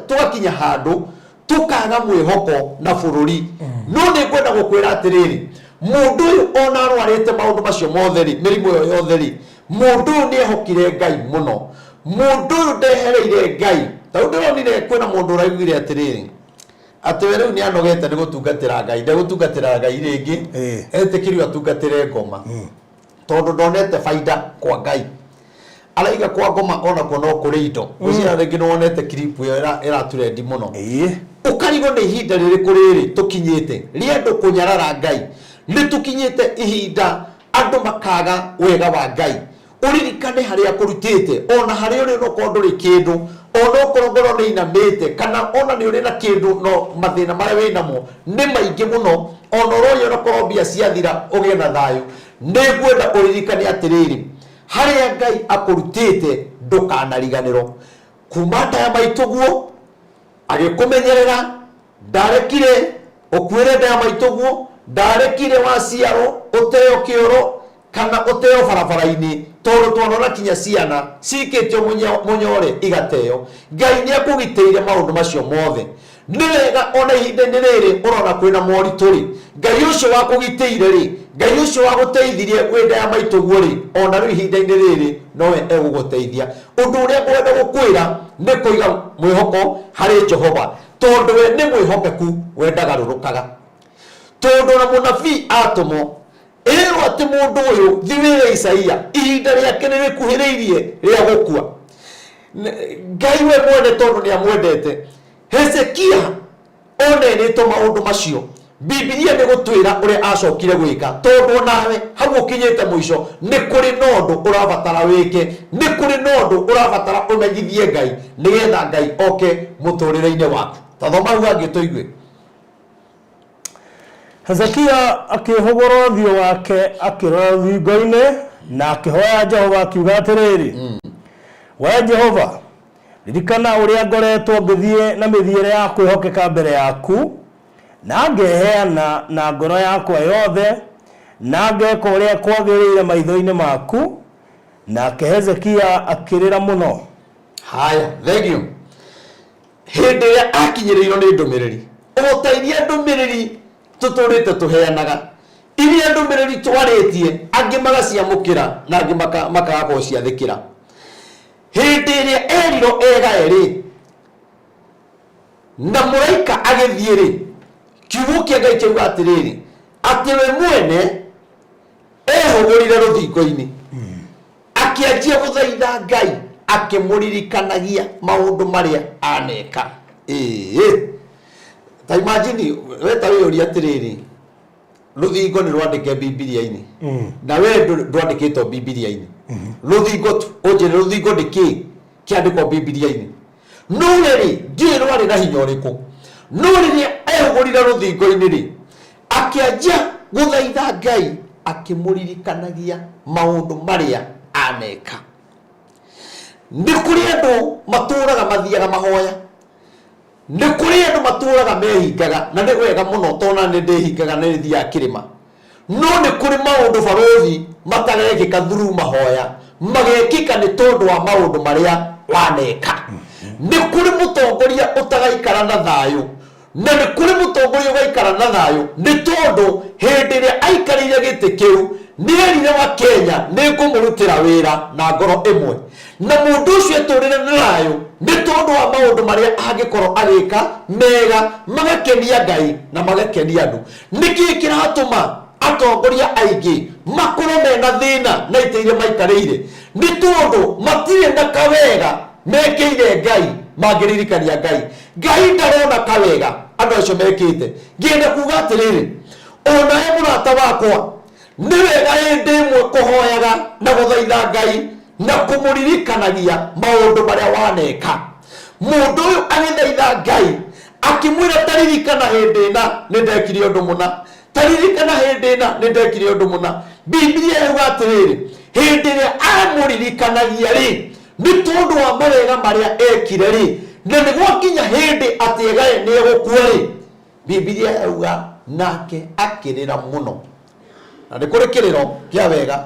tugakinya handu tukaga mwihoko na bũrũri. No ni ngwenda gukwira atiriri mundu uyu ona arwarite maundu macio mothe ri mirimu yo yothe ri mundu ni ehokire Ngai muno. Mundu ndehereire Ngai tondũ ndĩronire kwĩna mũndũ ũraiguire atĩrĩrĩ atĩ we rĩu nĩ anogete nĩ gũtungatĩra Ngai, ndegũtungatĩra Ngai rĩngĩ etĩkĩrio atungatĩre ngoma tondũ ndonete baida kwa Ngai. Araiga kwa ngoma ona kuo no kũrĩ indo ũcia rĩngĩ nĩ wonete clip ĩyo ĩraturendi mũno. Ũkarigwo nĩ ihinda rĩrĩkũ rĩrĩ tũkinyĩte rĩa andũ kũnyarara Ngai, nĩ tũkinyĩte ihinda andũ makaga wega wa Ngai. Uririkane haria kurutite ona haria uri no konduri kindu ona ukorongoro ni inamite kana ona ni uri na kindu no mathina maria winamo ni maingi muno ona royo no korombia ciathira ugie na thayu. Ni gwenda uririkane atiriri haria Ngai akurutite ndukanariganiro kuma nda ya maituguo agikumenyerera ndarekire ukwire nda ya maituguo ndarekire waciaro uteo kioro kana uteo barabara-ini tondu twanona kinya ciana cikitio munyore igateo. Ngai ni akugiteire maundu macio mothe ni wega ona ihinda-ini riri urona kwina morituri Ngai ucio wakugiteire ri Ngai ucio waguteithirie wenda ya maituguo ri ona riu ihinda-ini riri nowe eguguteithia. Undu uria ngwenda gukwira ni kuiga mwihoko hari Jehova tondu we ni mwihokeku wendaga rurukaga tondu na munabii atomo ero ati mundu uyu thiwire Isaia ihinda riake ni rikuhiriirie ria gukua. Ngai we mwende tondu ni amwendete Hezekia onenetwo maundu macio Biblia ni gutwira uria acokire gwika tondu nawe hau ukinyite muico ni kuri nondu urabatara wike ni kuri nondu urabatara umenyithie Ngai nigetha Ngai oke muturire-ini waku. Tathoma hau angi tuigue. Hezekia akihogora thio wake akirora thingo-ini na akihoya Jehova akiuga atiriri we Jehova ririkana uria ngoretwo ngithie na mithiire ya kwihokeka mbere yaku na ngeheana na ngoro yakwa yothe na ngeka uria kwagiriire maitho-ini maku. Nake Hezekia akirira muno. Haya, thank you. Hindi ya akinyiriirwo ni ndumiriri uteithia ndumiriri tuturite tuheanaga iria ndumiriri twaritie angi magaciamukira na angi makaga guciathikira. Hindi iria eriro egaeri na muraika agithie ri kiugo kia Ngai kiuga atiriri ati we mwene ehugurire ruthingo-ini akianjia guthaitha Ngai akimuririkanagia maundu maria aneka. ta imagine we ta we uri atiriri ruthingo ni rwandike Biblia-ini na we ndwandikitwo Biblia-ini ruthingo tu unjire ruthingo ndiki kiandikwo Biblia-ini no riri ndiye rwari na hinya uriku no riri ehugurira ruthingo-ini ri akianjia guthaitha Ngai akimuririkanagia maundu maria aneka ni kuri andu maturaga mathiaga mahoya ni kuri andu maturaga mehingaga na ni wega muno tona ni ndihingaga ni thia kirima no ni kuri maundu barothi matagekika through mahoya magekika ni tondu wa maundu maria waneka ni kuri mutongoria utagaikara na thayu na ni kuri mutongoria ugaikara na thayu ni tondu hindi ria aikarire giti kiu ni erire wa Kenya ni ngumurutira wira na ngoro imwe na mundu ucio eturire na thayu ni tondu wa maundu maria angikorwo agika mega magakenia Ngai na magakenia andu niki kiratuma atongoria aingi makorwo mena thina na itiire maikarire ni tondu matire na kawega mekeire Ngai magiririkania Ngai ndarona kawega andu acio mekite ngienda kuga atiriri ona he murata wakwa ni wega hindi imwe kuhoyaga na guthaitha Ngai na kumuririkanagia maundu maria waneka mundu uyu agithaitha Ngai akimwira taririkana hindi na ni ndekire undu muna taririkana hindi na ni ndekire undu muna Biblia yuga atiriri hindi ria amuririkanagia ri ni tondu wa mawega maria ekire ri na ni gwakinya hindi ati Ngai ni egukua ri Biblia yuga nake akirira muno na ni kuri kiriro kia wega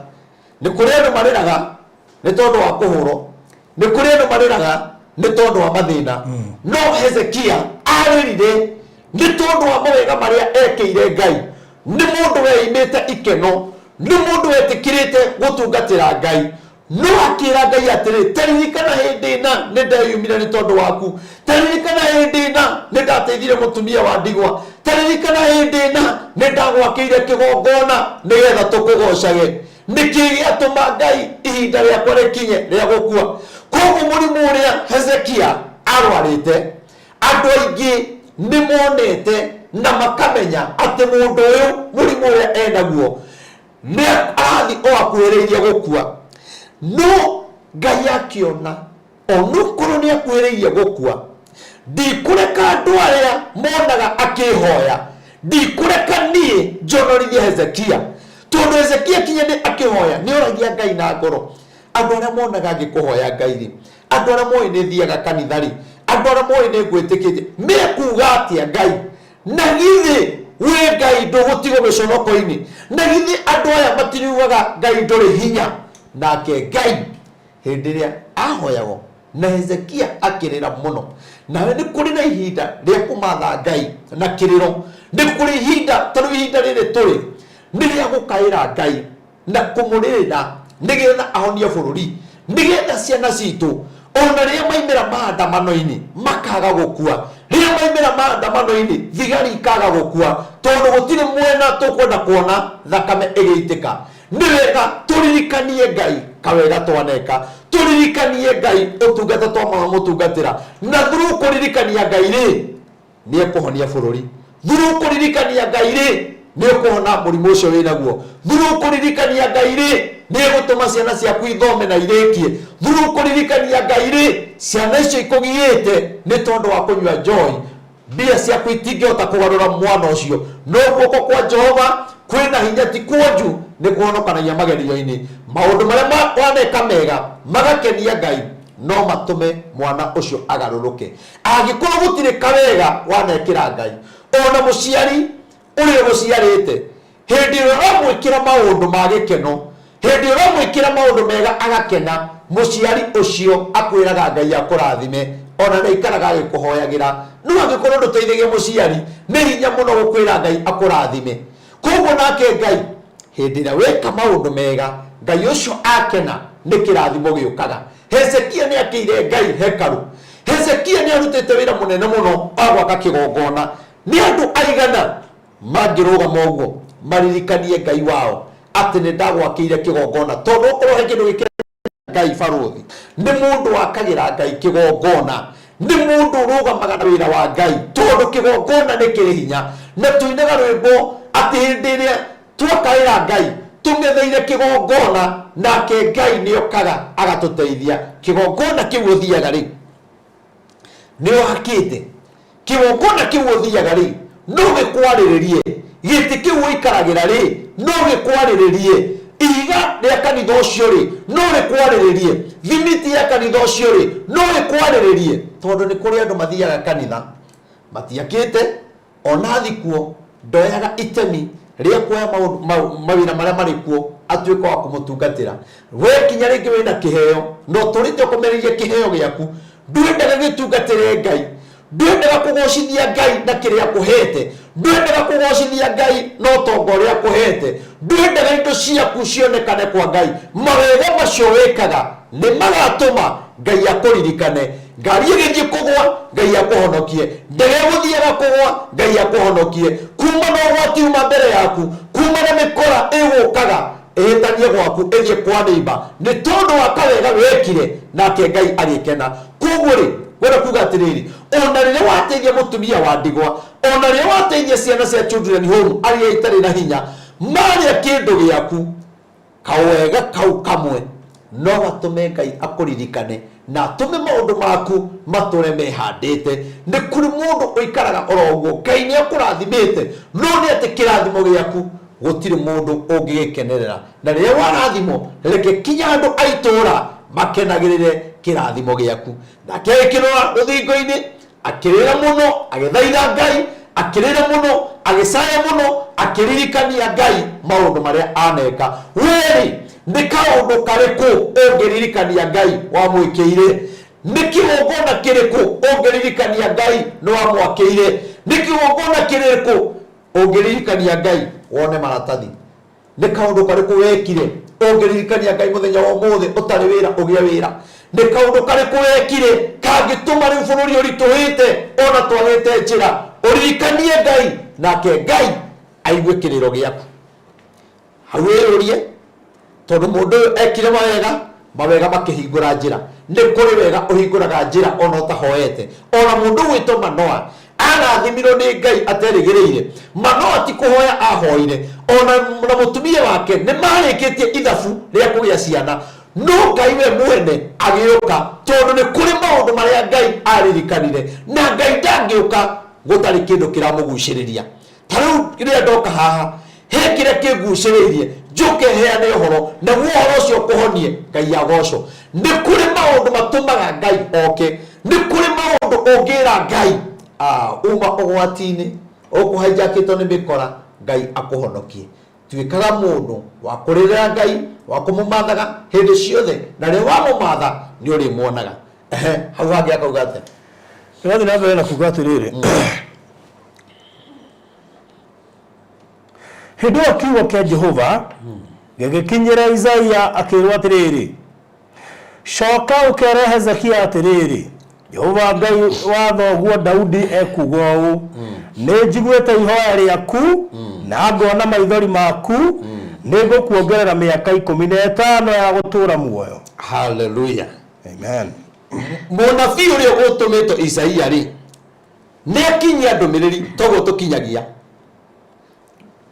ni kuri andu mariraga ni tondu wa kuhuro ni kuri andu mariraga ni tondu wa mathina no Hezekia aririre ni tondu wa mawega maria ekeire Ngai ni mundu weimite ikeno ni mundu wetikirite gutungatira Ngai no akira Ngai atiri taririkana hindi na ni ndeyumire ni tondu waku taririkana hindi na ni ndateithire mutumia wa ndigwa taririkana hindi na ni ndagwakiire kigongona nigetha tukugocage niki giatuma Ngai ihinda riakwa rikinye ria gukua koguo murimu uria Hezekia arwarite andu aingi ni monete na makamenya ati mundu uyu murimu uria enaguo ni arathi o akuhiriirie gukua no Ngai akiona onukorwo ni akuhiriirie gukua ndikureka andu aria monaga akihoya ndikureka nie njonorithie Hezekia tondu Hezekia kinye ni akihoya ni oragia Ngai na ngoro andu aria monaga ngikuhoya Ngai ri andu aria moi ni thiaga kanitha ri andu aria moi ni ngwitikitie mekuga atia Ngai na githi we Ngai ndugutigo giconoko-ini na githi andu aya matiriugaga Ngai nduri hinya nake Ngai hindi ria ahoyagwo na Hezekia akirira muno nawe ni kuri na ihinda ria kumatha Ngai na kiriro ni kuri ihinda tondu ihinda riri turi ni ria gukaira Ngai na kumurira nigetha ahonie bururi nigetha ciana citu ona ria maimira maandamano-ini makaga gukua ria maimira maandamano-ini thigari ikaga gukua tondu gutiri mwena tukwenda kuona thakame igiitika ni wega turirikanie Ngai kawega twaneka turirikanie Ngai utungata twamama mutungatira na thuru kuririkania Ngai ri ni ekuhonia bururi thuru kuririkania Ngai ri ni ekuhona murimu ucio winaguo thuru kuririkania Ngai ri ni egutuma ciana ciaku ithome na irikie thuru kuririkania Ngai ri ciana icio ikugiite ni tondu wa kunywa joy mbia ciaku itingihota kugarura mwana ucio no guoko kwa Jehova kwina hinya ti kuonju ni kuhonokanagia magerio-ini maundu maria waneka mega magakenia Ngai no matume mwana ucio agaruruke agikorwo gutire kawega wanekira Ngai ona muciari uria guciarite hindi uramwikira maundu ma gikeno hindi uramwikira maundu mega agakena muciari ucio akwiraga Ngai akurathime ona na ikaraga agikuhoyagira no agikorwo nduteithagia muciari ni hinya muno gukwira Ngai akurathime koguo nake Ngai hindi ria weka maundu mega Ngai ucio akena ni kirathimo giukaga Hezekia ni akire Ngai hekaru Hezekia ni arutite wira munene muno wa gwaka kigongona ni andu aigana mangirugama uguo maririkanie Ngai wao ati ni ndagwakire kigongona tondu ukorwo he kindu gikira Ngai baruthi ni mundu wakagira Ngai kigongona nĩ mũndũ ũrũgamaga na wĩra wa Ngai, tondũ kĩgongona nĩ kĩrĩ hinya. Na tũinaga rwĩmbo atĩ hĩndĩ ĩrĩa twakaĩra Ngai tũng'etheire kĩgongona, nake Ngai nĩokaga agatũteithia. Kĩgongona kĩu ũthiaga rĩ nĩo hakĩte, kĩgongona kĩu ũthiaga rĩ no gĩkwarĩrĩrie, gĩtĩ kĩu ũikaragĩra rĩ no gĩkwarĩrĩrie, ihiga rĩa kanitha ũcio rĩ no rĩkwarĩrĩrie, thimiti ya kanitha ũcio rĩ no rĩkwarĩrĩrie. Tondũ nĩ kũrĩ andũ mathiaga kanitha matiakĩte, ona thikuo ndoyaga itemi rĩa kuoya mawĩra marĩa marĩ kuo atuĩka wa kũmũtungatĩra. We kinya rĩngĩ wĩna kĩheo no tũrĩte kũmereria kĩheo gĩaku, ndwendaga gĩtungatĩre Ngai, ndwendaga kũgocithia Ngai na kĩrĩa akũhete, ndwendaga kũgocithia Ngai no tonga ũrĩa akũhete, ndwendaga indo ciaku cionekane kwa Ngai. Mawega macio wĩkaga nĩ magatũma Ngai akũririkane. Ngari ĩgĩthiĩ kũgwa Ngai akũhonokie, ndege gũthiaga kũgwa Ngai akũhonokie, kuma na ũgwati uma mbere yaku, kuma na mĩkora ĩgũkaga ĩhĩtanie gwaku ĩthiĩ kwa neighbor, nĩ tondũ wa kawega wekire nake Ngai agĩkena. Koguo rĩ wenda kuga atĩrĩrĩ, ona rĩrĩa wateithia mũtumia wa ndigwa, ona rĩrĩa wateithia ciana cia children home arĩa itarĩ na hinya, marĩa kĩndũ gĩaku, kawega kau kamwe no gatũme Ngai akũririkane na atũme maũndũ maku matũre mehandĩte. Nĩ kũrĩ mũndũ ũikaraga oro ũguo, Ngai nĩ akũrathimĩte no nĩ atĩ kĩrathimo gĩaku gũtirĩ mũndũ ũngĩgĩkenerera. Na rĩrĩa warathimo, reke kinya andũ a itũũra makenagĩrĩre kĩrathimo gĩaku. Nake agĩkĩrora rũthingo-inĩ akĩrĩra mũno, agĩthaitha Ngai, akĩrĩra mũno, agĩcaya mũno, akĩririkania Ngai maũndũ marĩa aneka. Weri nĩ kaũndũ karĩkũ ũngĩririkania Ngai wamwĩkĩire? Nĩ kĩgongona kĩrĩkũ ũngĩririkania Ngai nĩ wamwakĩire? Nĩ kĩgongona kĩrĩkũ ũngĩririkania Ngai wone maratathi? Nĩ kaũndũ karĩkũ wekire ũngĩririkania Ngai mũthenya wa ũmũthĩ ũtarĩ wĩra ũgĩe wĩra? Nĩ kaũndũ karĩkũ wekire kangĩtũma rĩu bũrũri ũritũhĩte ona twagĩte njĩra? Ũririkanie Ngai nake Ngai aigue kĩrĩro gĩaku. Hau wĩyũrie, tondũ mũndũ ũyũ ekire mawega makĩhingũra njĩra. Nĩ kũrĩ wega ũhingũraga njĩra ona ũtahoete. Ona mũndũ gwĩtwo Manoa arathimirwo nĩ Ngai aterĩgĩrĩire. Manoa ti kũhoya ahoire, ona na mũtumia wake nĩ marĩkĩtie ithabu rĩa kũgĩa ciana, no Ngai we mwene agĩũka, tondũ nĩ kũrĩ maũndũ marĩa Ngai aririkanire, na Ngai ndangĩũka gũtarĩ kĩndũ kĩramũgucĩrĩria. Ta rĩu rĩrĩa ndoka haha he kĩrĩa kĩngucĩrĩirie, njũke heane ũhoro naguo ũhoro ũcio ũkũhonie, Ngai agocwo. Nĩ kũrĩ maũndũ matũmaga Ngai oke, nĩ kũrĩ maũndũ ũngĩra Ngai uma ũgwati-inĩ, ũkũhaijakĩtwo nĩ mĩkora, Ngai akũhonokie. Tuĩkaga mũndũ wa kũrĩrĩra Ngai, wa kũmũmathaga hĩndĩ ciothe, na rĩrĩa wamũmatha nĩ ũrĩmuonaga. Hau hangĩ akauga atĩa? Nĩgathiĩ na mbere na kuuga atĩrĩrĩ, hĩndĩ ĩyo kiugo kĩa Jehova gĩgĩkinyĩra Isaia akĩrwo atĩrĩrĩ, coka ũkere Hezekia atĩrĩrĩ, Jehova Ngai wa thoguo Daudi ekuga ũũ, nĩ njiguĩte ihoya rĩaku na ngona maithori maku, nĩ ngũkuongerera mĩaka 15 ya gũtũũra muoyo. Hallelujah. Amen. Mũnabii ũrĩa ũtũmĩtwo Isaia rĩ nĩ akinyia ndũmĩrĩri toguo tũkinyagia.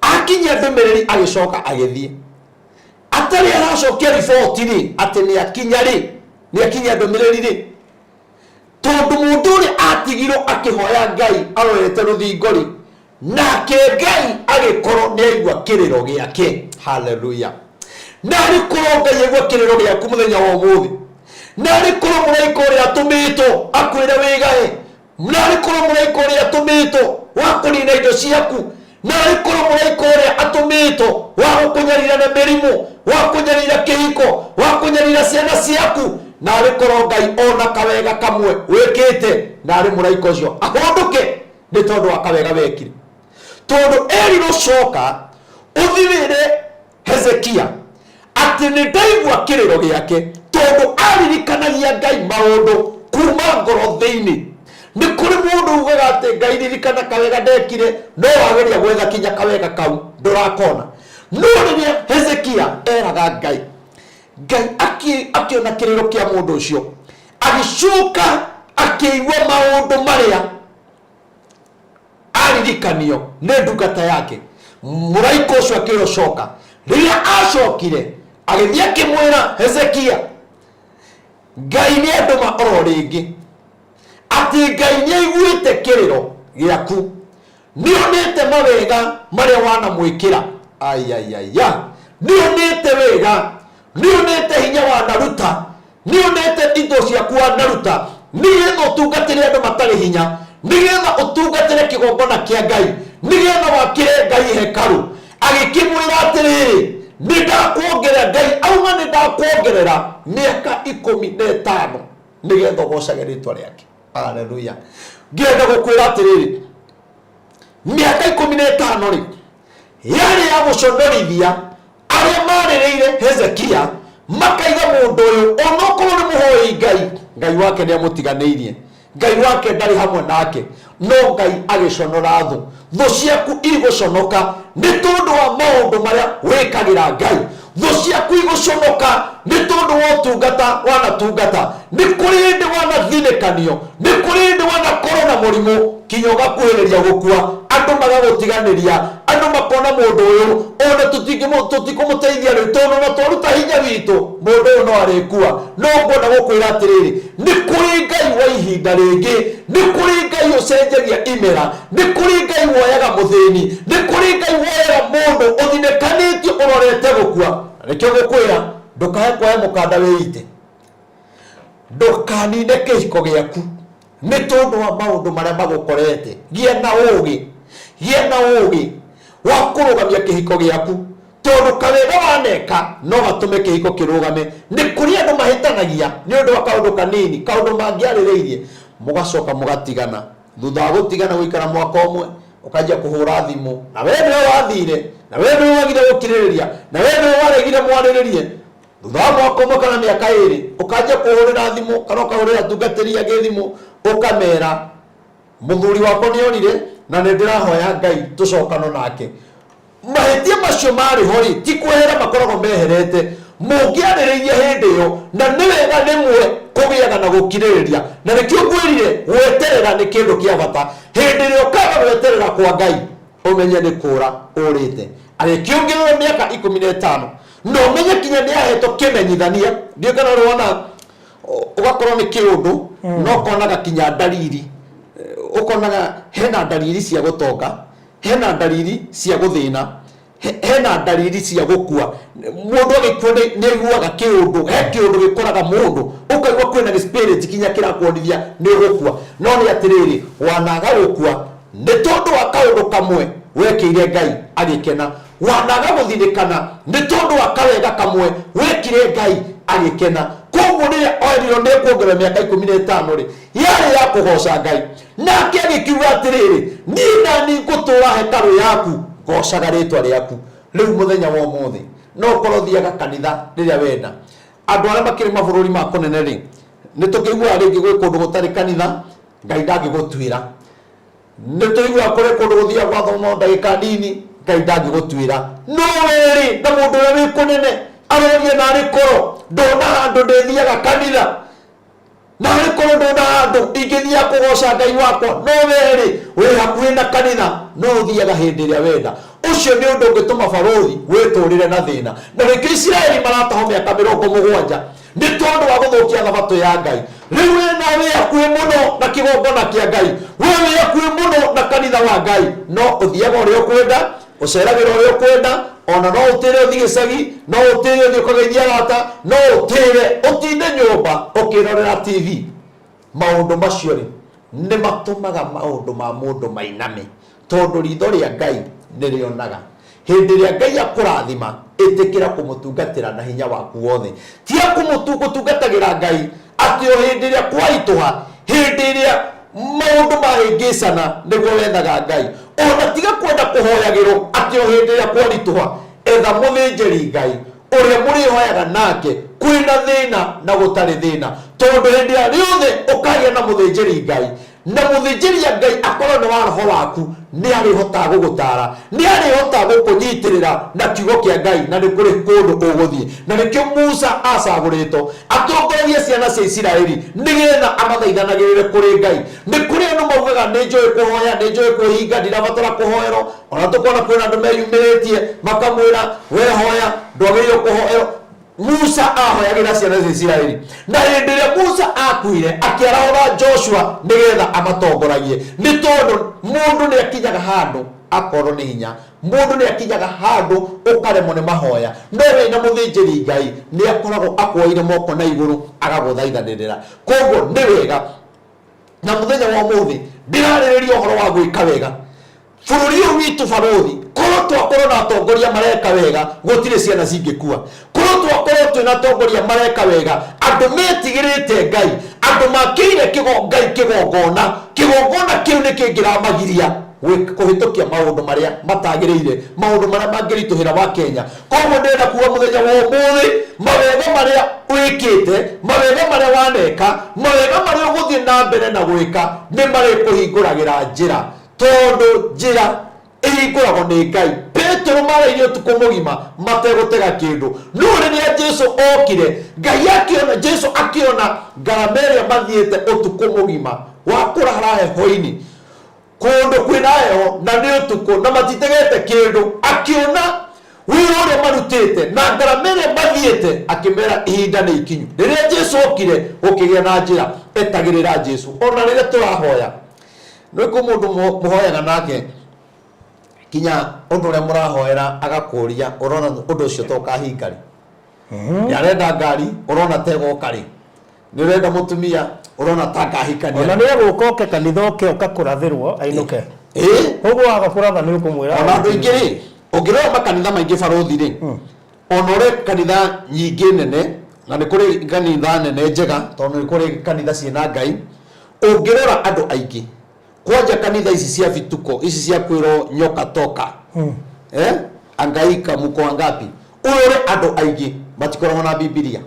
Akinyia ndũmĩrĩri agĩcoka agĩthiĩ, atarĩ aracokia riboti rĩ atĩ nĩ akinyia ndũmĩrĩri rĩ, tondũ mũndũ ũrĩa atigirwo akĩhoya Ngai arorete rũthingo rĩ, nake Ngai agĩkorwo nĩ aigua kĩrĩro gĩake. Hallelujah. Na arĩkorwo Ngai aigua kĩrĩro gĩaku mũthenya wa ũmũthĩ, na arĩkorwo mũraika ũrĩa atũmĩtwo akwĩre wĩgae, na arĩkorwo mũraika ũrĩa atũmĩtwo wa kũnina indo ciaku, na arĩkorwo mũraika ũrĩa atũmĩtwo wa gũkũnyarira na mĩrimũ, wa kũnyarira kĩhiko, wa kũnyarira ciana ciaku, na arĩkorwo Ngai ona kawega kamwe wĩkĩte, na arĩ mũraika ũcio ahũndũke nĩ tondũ wa kawega wekire. Tondũ erirwo coka ũthirĩre Hezekia atĩ nĩ ndaigua kĩrĩro gĩake, tondũ aririkanagia Ngai maũndũ kuma ngoro thĩinĩ. Nĩ kũrĩ mũndũ ugaga atĩ Ngai ririkana kawega ndekire, no wageria gwetha kinya kawega kau ndũrakona. No rĩrĩa Hezekia eraga Ngai, Ngai akĩona kĩrĩro kĩa mũndũ ũcio, agĩcoka akĩigua maũndũ marĩa aririkanio nĩ ndungata yake. Mũraika ũcio akĩrocoka, rĩrĩa acokire agĩthiĩ akĩmwĩra Hezekia, Ngai nĩ andũma oro rĩngĩ, atĩ Ngai nĩ aiguĩte kĩrĩro gĩaku, nĩonete mawega marĩa wanamwĩkĩra. Ayayaya, nĩonete wega, nĩonete hinya wanaruta, nĩonete indo ciaku wanaruta, nĩgetha ũtungatĩre andũ matarĩ hinya, nĩgetha ũtungatĩre kĩgongona kĩa Ngai, nĩgetha wakĩre Ngai hekaru. Agĩkĩmwĩra atĩrĩrĩ, nĩndakuongerera, Ngai auga nĩndakuongerera mĩaka 15 nĩgetha ũgocage rĩtwa rĩake. Haleluya. Ngĩenda gũkwĩra atĩrĩrĩ, mĩaka 15 rĩ yarĩ ya gũconorithia arĩa marĩrĩire Hezekia, makaiga mũndũ ũyũ onokorwo nĩ mũhoi Ngai, Ngai wake nĩ amũtiganĩirie, Ngai wake ndarĩ hamwe nake, no Ngai agĩconora thũ. Thũ ciaku igũconoka nĩ tondũ wa maũndũ marĩa wĩkagĩra Ngai. Thũ ciaku igũconoka nĩ tondũ wa ũtungata wanatungata. Nĩ kũrĩ hĩndĩ wanathinĩkanio, nĩ kũrĩ hĩndĩ wanakorwo na mũrimũ kinya ũgakuhĩrĩria gũkua, andũ magagũtiganĩria, andũ makona mũndũ ũyũ ona tũtikũmũteithia rĩu tondũ na twaruta hinya witũ, mũndũ ũyũ no arĩkua. No ngwenda gũkwĩra atĩrĩrĩ, nĩ kũrĩ Ngai wa ihinda rĩngĩ, nĩ kũrĩ Ngai ũcenjagia imera, nĩ kũrĩ Ngai woyaga mũthĩni, nĩ kũrĩ Ngai woyaga mũndũ ũthinĩkanĩtio ũrorete gũkua. Nĩkĩo gũkwĩra ndũkae kuoya mũkanda wĩite, ndũkanine kĩhiko gĩaku nĩ tondũ wa maũndũ marĩa magũkorete. Gĩa na ũũgĩ, gĩa na ũũgĩ wa kũrũgamia kĩhiko gĩaku, tondũ kawega waneka no gatũme kĩhiko kĩrũgame. Nĩ kũrĩ andũ mahĩtanagia nĩ ũndũ wa kaũndũ kanini, kaũndũ mangĩarĩrĩirie, mũgacoka mũgatigana. Thutha wa gũtigana gũikara mwaka ũmwe, ũkanjia kũhũra thimũ, na wewe nĩwe wathire, na wewe nĩwe wagire gũkirĩrĩria, na wewe nĩwe waregire mwarĩrĩrie. Thutha wa mwaka ũmwe kana mĩaka 2 ũkanjia kũhũrĩra thimũ kana ũkahũrĩra atungatĩri angĩ thimũ, ũkamera mũthuri wakwa nĩorire na nĩndĩrahoya Ngai tũcokano nake. Mahĩtia macio marĩ ho rĩ, ti kwehera makoragwo meherete. Mũngĩarĩrĩirie hĩndĩ ĩyo, na nĩ wega rĩmwe kũgĩaga na gũkirĩrĩria. Na nĩkĩo ngwĩrire gweterera nĩ kĩndũ kĩa bata. Hĩndĩ ĩrĩa ũkaga gweterera kwa Ngai, ũmenye nĩ kũũra ũrĩte. Agĩkĩongerera mĩaka 15 no ũmenye kinya nĩahetwo kĩmenyithania. Ndiũ kana ũrona ũgakorwo nĩ kĩũndũ no konaga kinya dalili, ũkonaga hena dalili cia gũtonga, hena dalili cia gũthĩna, hena dalili cia gũkua. Mũndũ agĩkua nĩ aiguaga kĩũndũ, he kĩũndũ gĩkoraga mũndũ, ũkaigua kwĩna spirit kinya kĩrakuonithia nĩ gũkua. No nĩ atĩrĩrĩ, wanaga gũkua nĩ tondũ wa kaũndũ kamwe wekĩire Ngai agĩkena. Wanaga gũthinĩkana nĩ tondũ wa kawega kamwe wekire Ngai agĩkena. Koguo rĩrĩa oerirwo nĩ kuongerera mĩaka 15 rĩ, yarĩ ya kũgoca Ngai. Nake agĩkiuga atĩrĩrĩ, niĩ nani ngũtũũra hekarũ yaku gocaga rĩtwa rĩaku. Rĩu mũthenya wa ũmũthĩ no ũkorwo thiaga kanitha rĩrĩa wenda. Andũ arĩa makĩrĩ mabũrũri ma kũnene rĩ, nĩ tũkĩiguaga rĩngĩ gwĩ kũndũ gũtarĩ kanitha, Ngai ndangĩgũtuĩra. Nĩ tũiguaga kũrĩ kũndũ gũthiaga gwathoma ndagĩka nini, Ngai ndangĩgũtuĩra. No wĩrĩ na mũndũ ũrĩa wĩ kũnene arorie narĩ korwo ndona handũ ndĩthiaga kanitha, narĩ korwo ndona handũ ingĩthiaga kũgoca Ngai wakwa. No wĩrĩ wĩ hakuhĩ na kanitha, no ũthiaga hĩndĩ ĩrĩa wenda. Ũcio nĩ ũndũ ũngĩtũma barũthi wĩtũrĩre na thĩna. Na rĩngĩ Isiraeli marataho mĩaka 70 nĩ tondũ wa gũthũkia thabatũ ya Ngai. Rĩu wĩna wĩ hakuhĩ mũno na kĩgongona kĩa Ngai, wĩ hakuhĩ mũno na kanitha wa Ngai, no ũthiaga ũrĩa ũkwenda, ũceragĩra ũrĩa ũkwenda, ona no ũtĩre ũthiĩ gĩcagi, no ũtĩre ũthiĩ ũkageithia arata, no ũtĩre ũtinde nyũmba ũkĩrorera TV. Maũndũ macio rĩ nĩ matũmaga maũndũ ma mũndũ mainame, tondũ ritho rĩa Ngai nĩrĩonaga. Hĩndĩ ĩrĩa Ngai akũrathima, ĩtĩkĩra kũmũtungatĩra na hinya waku wothe. Tia kũmũtungatagĩra Ngai atĩ o hĩndĩ ĩrĩa kwaitũha, hĩndĩ ĩrĩa maũndũ mahĩngĩcana nĩguo wethaga Ngai. Ona tiga kwenda kũhoyagĩrwo atĩ o hĩndĩ ĩrĩa kwaritũha, etha mũthĩnjĩri Ngai ũrĩa mũrĩhoyaga nake kwĩna thĩna na gũtarĩ thĩna. Tondũ hĩndĩ ĩrĩa rĩothe ũkagĩa na mũthĩnjĩri Ngai, na mũthĩnjĩri Ngai akorwo nĩ wa roho waku, nĩ arĩhota gũgũtara, nĩ arĩhota gũkũnyitirĩra na kiugo kĩa Ngai, na nĩ kũrĩ kũndũ ũgũthiĩ. Na nĩkĩo Musa acagũrĩtwo atongoragie ciana cia Isiraeli nĩgetha amathaithanagĩrĩre kũrĩ Ngai. Nĩ kũrĩ andũ maugaga nĩ njũĩ kũhoya, nĩ njũĩ kwĩhinga, ndirabatara kũhoerwo. Ona tũkona kwĩna andũ meyumĩrĩtie makamwĩra we hoya, ndwagĩrĩirwo kũhoerwo. Musa ahoyagĩra ciana cia Isiraeli, na hĩndĩ ĩrĩa Musa akuire akĩarahũra Joshua nĩgetha amatongoragie, nĩ tondũ mũndũ nĩ akinyaga handũ akorwo nĩ hinya, mũndũ nĩ akinyaga handũ ũkaremwo nĩ mahoya, no wĩna mũthĩnjĩri Ngai nĩ akoragwo akuoire moko na igũrũ agagũthaithanĩrĩra. Koguo nĩ wega na mũthenya wa ũmũthĩ ndĩrarĩrĩria ũhoro wa gwĩka wega. Bũrũri ũyũ witũ barothi, korwo twakorwo na atongoria mareka wega, gũtirĩ ciana cingĩkua. Korwo twakorwo twĩna atongoria mareka wega, andũ metigĩrĩte Ngai, andũ makĩire Ngai kĩgongona kĩu nĩ kĩngĩramagiria kũhĩtũkia maũndũ marĩa matagĩrĩire, maũndũ marĩa mangĩritũhĩra wa Kenya. Koguo ndĩrenda kuuga mũthenya wa ũmũthĩ, mawega marĩa wĩkĩte, mawega marĩa waneka, mawega marĩa ũgũthiĩ na mbere na gwĩka nĩ marĩkũhingũragĩra njĩra, tondũ njĩra ĩhingũragwo nĩ Ngai. Petero marairie ũtukũ mũgima mategũtega kĩndũ, no rĩrĩa Jesũ okire, Ngai akĩona, Jesũ akĩona ngarama ĩrĩa mathiĩte ũtukũ mũgima wa kũrara heho-inĩ, kũndũ kwĩna heho na nĩ ũtukũ na matitegete kĩndũ, akĩona wĩra ũrĩa marutĩte na ngarama ĩrĩa mathiĩte, akĩmera ihinda nĩ ikinyu. Rĩrĩa Jesũ okire gũkĩgĩa na njĩra, etagĩrĩra Jesũ. Ona rĩrĩa tũrahoya, nĩ kũ mũndũ mũhoyaga nake kinya ũndũ ũrĩa mũrahoera agakũria, ũrona ũndũ ũcio to kahinga rĩ. Nĩ arenda ngari, ũrona tegoka rĩ. Nĩ ũrenda mũtumia, ũrona ta kahikania. Ona nĩ egũka oke kanitha oke ũkakũrathĩrwo ainũke. Ũguo agakũratha nĩ ũkũmwĩra. Ona andũ aingĩ rĩ, ũngĩrora makanitha maingĩ barothi rĩ, ona ũrĩ kanitha nyingĩ nene, na nĩ kũrĩ kanitha nene njega, tondũ nĩ kũrĩ kanitha ciĩna Ngai, ũngĩrora andũ aingĩ kwanja kanitha ici cia vituko, ici cia kwĩrwo nyoka toka, angaika muko wangapi, ũrore andũ aingĩ matikoragwo na Biblia,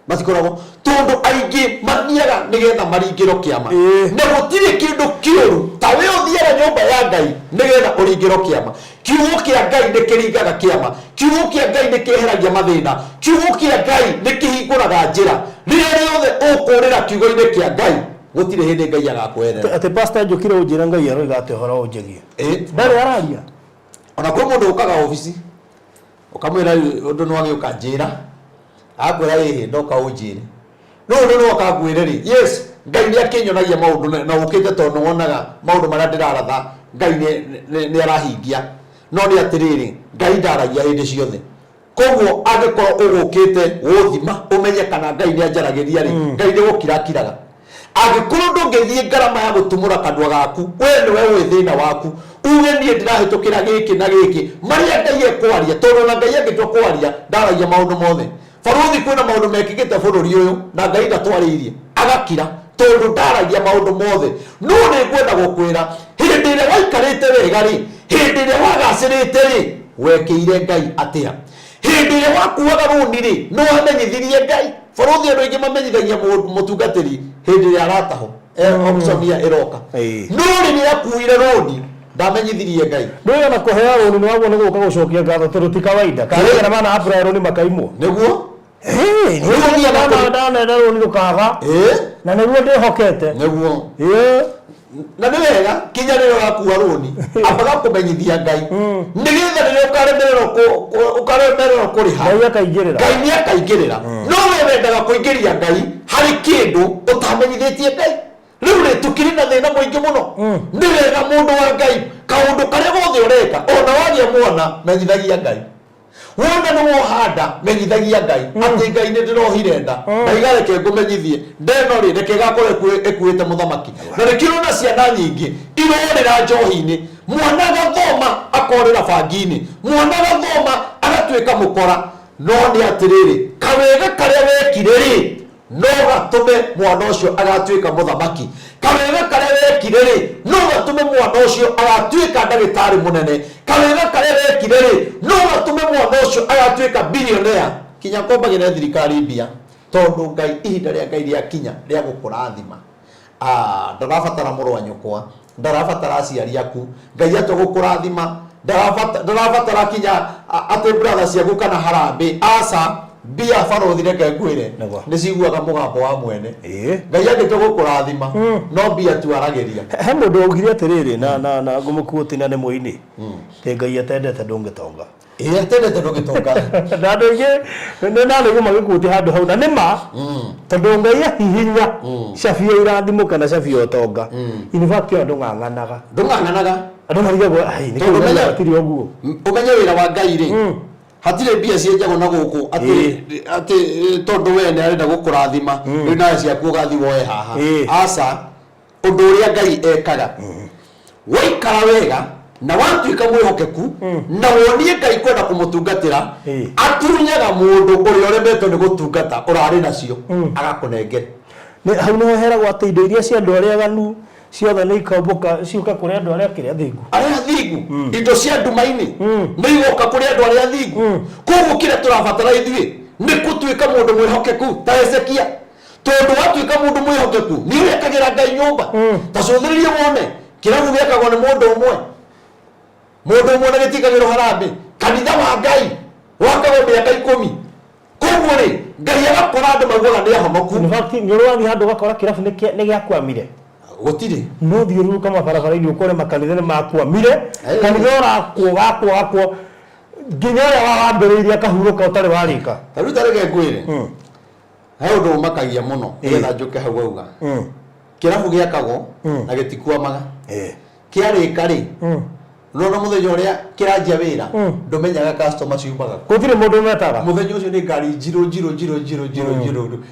matikoragwo, tondũ aingĩ mathiaga nĩgetha maringĩrwo kĩama, na gũtirĩ kĩndũ kĩũru ta we ũthiaga nyũmba ya Ngai nĩgetha ũringĩrwo kĩama. Kiugo kĩa Ngai nĩ kĩringaga kĩama, kiugo kĩa Ngai nĩ kĩeheragia mathĩna, kiugo kĩa Ngai nĩ kĩhingũraga njĩra. Rĩrĩa rĩothe ũkũrĩra kiugo-inĩ kĩa Ngai, gũtirĩ hĩndĩ Ngai agakweherera. Atĩ pastor njũkire ũnjĩra Ngai aroiga atĩ ũhoro ũnjĩgie. Ndarĩ araria. Ona kwĩ mũndũ ũkaga obici, ũkamwĩra ũndũ nĩ wagĩũka njĩra, akwĩra ĩhĩ ndoka ũnjĩre. No ũndũ nĩ woka ngwĩre rĩ, yes, Ngai nĩ akĩnyonagia maũndũ na ũkĩte tondũ wonaga maũndũ marĩa ndĩraratha Ngai nĩ arahingia. No nĩ atĩrĩrĩ, Ngai ndaragia hĩndĩ ciothe. Koguo angĩkorwo ũgũkĩte gũthima ũmenye kana Ngai nĩ anjaragĩria rĩ, Ngai nĩ gũkirakiraga. Angĩkorwo ndũngĩthiĩ ngarama ya gũtumũra kanua gaku, we nĩwe ũĩ thĩna waku, uge niĩ ndĩrahĩtũkĩra gĩkĩ na gĩkĩ, marĩa Ngai ekwaria, tondũ na Ngai angĩtua kwaria ndaragia maũndũ mothe. Barothi kwĩna maũndũ mekĩkĩte bũrũri ũyũ na Ngai ndatwarĩirie agakira, tondũ ndaragia maũndũ mothe. No nĩ ngwenda gũkwĩra, hĩndĩ ĩrĩa waikarĩte wega rĩ, hĩndĩ ĩrĩa wagacĩrĩte rĩ, wekĩire Ngai atĩa? Hĩndĩ ĩrĩa wakuaga rũni rĩ, no wamenyithirie Ngai? Barothi andũ aingĩ mamenyithagia mũtungatĩri hĩndĩ ĩrĩa arataho, optionia ĩroka. No rĩrĩa akuire rũni ndamenyithirie Ngai. Ndũĩ ona kũheo rũni nĩ wagwo nĩ gũka gũcokia ngatho, tondũ ti kawaida. Karĩgĩ na mana apura rũni makaimwo. Nĩguo? Nĩguo na ndanenda rũni rũkaga. Na nĩguo ndĩhokete. Nĩguo. Na nĩ wega kinya rĩrĩa ũrakua rũni ambaga kũmenyithia Ngai, nĩgetha rĩrĩa ũkaremererwo kũrĩha Ngai akaingĩrĩra. Ngai nĩ akaingĩrĩra. No we wendaga kũingĩria Ngai harĩ kĩndũ ũtamenyithĩtie Ngai. Rĩu rĩ tũkĩrĩ na thĩna mũingĩ mũno. Nĩ wega mũndũ wa Ngai, kaũndũ karĩa gothe ũreka, ona wagĩa mwana menyithagia Ngai. Wona nĩ wohanda menyithagia Ngai, atĩ Ngai nĩ ndĩrohire nda, Ngai gareke ngũmenyithie, ndeno rĩ reke gakorwo ĩkuĩte mũthamaki. Na rĩkĩrwo na ciana nyingĩ irorĩra njohi-inĩ, mwana gathoma akorĩra bangi-inĩ, mwana gathoma agatuĩka mũkora. No nĩ atĩrĩrĩ, kawega karĩa wekire rĩ, no gatũme mwana ũcio agatuĩka mũthamaki. Kawega karĩa wekire rĩ, no gatũme mwana ũcio agatuĩka ndagĩtarĩ mũnene. Kawega karĩa wekire rĩ, no gatũme mwana ũcio agatuĩka billionaire, kinya kombagĩre thirikari mbia, tondũ Ngai ihinda rĩa Ngai rĩakinya rĩa gũkũrathima. Ndarabatara mũrũ wa nyũkwa, ndarabatara aciari aku Ngai atugukurathima ndarabatara kinya ate brother ciaku kana harambe aca bia barothi reke ngwire ni ciguaga mugambo wa mwene Ngai agitugukurathima no bia tu arageria he mundu augire atiriri na ngumukutina ni muini te Ngai atendete ndungitonga atendete ndungitonga na andu ingi ni nani magikuti handu hau na nima tondu Ngai ahihinya cabia irathimo kana cabia utonga in fact andu ng'ang'anaga andu marigagwo ai ni kuga atiri oguo umenye wira wa Ngai ri hatire bia cienjagwo na guku ati tondu we ni arenda gukurathima ri na ciaku gathi woe haha aca undu uria Ngai ekaga waikara wega na watuika mwihokeku na wonie Ngai kwenda kumutungatira aturunyaga mundu uria uremetwo ni gutungata urari nacio agakunengere ni hau no heragwo ati indo iria cia andu aria ganu ciothe ni ikambuka ciuka kuri andu aria kiria thingu indo cia ndumaini ni igoka kuri andu aria thingu koguo kire turabatara ithui ni kutuika mundu mwihokeku ta Hezekia tondu watuika mundu mwihokeku ni urekagira Ngai nyumba ta cuthiririe wone kirabu gekagwo ni mundu umwe na gitikagiro harambe kanitha wa Ngai wakagwo miaka 10 koguo ri Ngai agakora andu maugaga ni ahomoku in fact ni urwathi handu gakora kirabu ni giakwamire gutire no thiuru kama barabara-ini ukore makanitha ni makwamire kanitha urakwo nginya wa wambiriirie akahuruka utari warika taru tarege ngwire ha undu makagia muno getha njuke hau auga kirabu giakagwo na gitikuamaga kiarika ri no muthenya uria kiranjia wira ndumenyaga customer ciumaga gutire mundu metaga muthenya ucio ni ngari njiro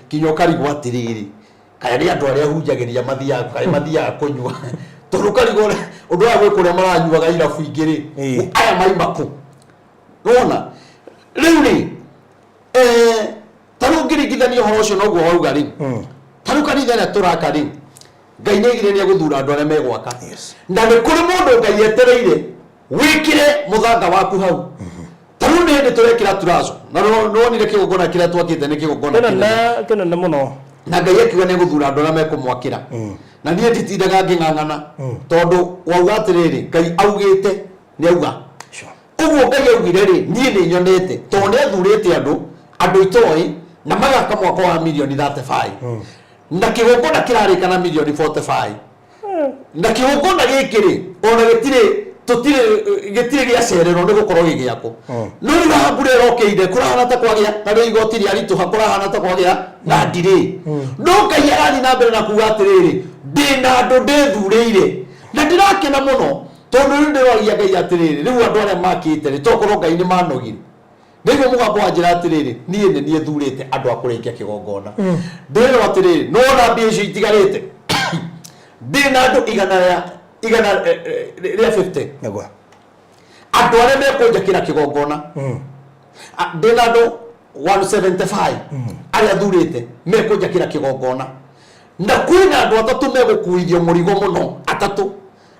kinyo karigwo atiriri kaya ni andu aria hunjagiria mathiaga kunyua tondu karigwo undu wa gwikuria maranyuaga irabu ingiri aya maimaku nona riu ni taru ngirigithania uhoro ucio noguo wauga ri taru kanitha na turaka ri Ngai ni igire ni guthura andu aria megwaka na ni kuri mundu Ngai etereire wikire muthanga waku hau taru ni turekira turazo na nonire kigogona kiria twakite ni kigogona kinene muno na Ngai akiuga ni guthura andu aria mekumwakira na nie nditindaga nging'ang'ana tondu wauga atiriri Ngai augite ni auga uguo Ngai augire ri nie ni nyonete tondu ni athurite andu itoi na magaka mwaka wa milioni 35 na kigogona kirarika na milioni 45 na kigogona gikiri ona gitire gia cerero ni gukorwo gigiako no ira hambure rokeire kurahana ta kwagia na ri igoti ri aritu hakurahana ta kwagia na ndire no Ngai arani na mbere na kuga atiriri ndina andu ndithureire na ndirakena muno tondu ri ndiroria Ngai atiriri riu andu aria makite ri tokorwo Ngai ni manogire niguo mugambo wa njira atiriri nie thurite andu akurikia kigogona ndiro atiriri no na mbia icio itigarite ndina andu igana ria 50 negwa andu aria mekunjakira kigogona ndina andu 175 aria thurite mekunjakira kigogona na kwina andu atatu megukuithio murigo muno atatu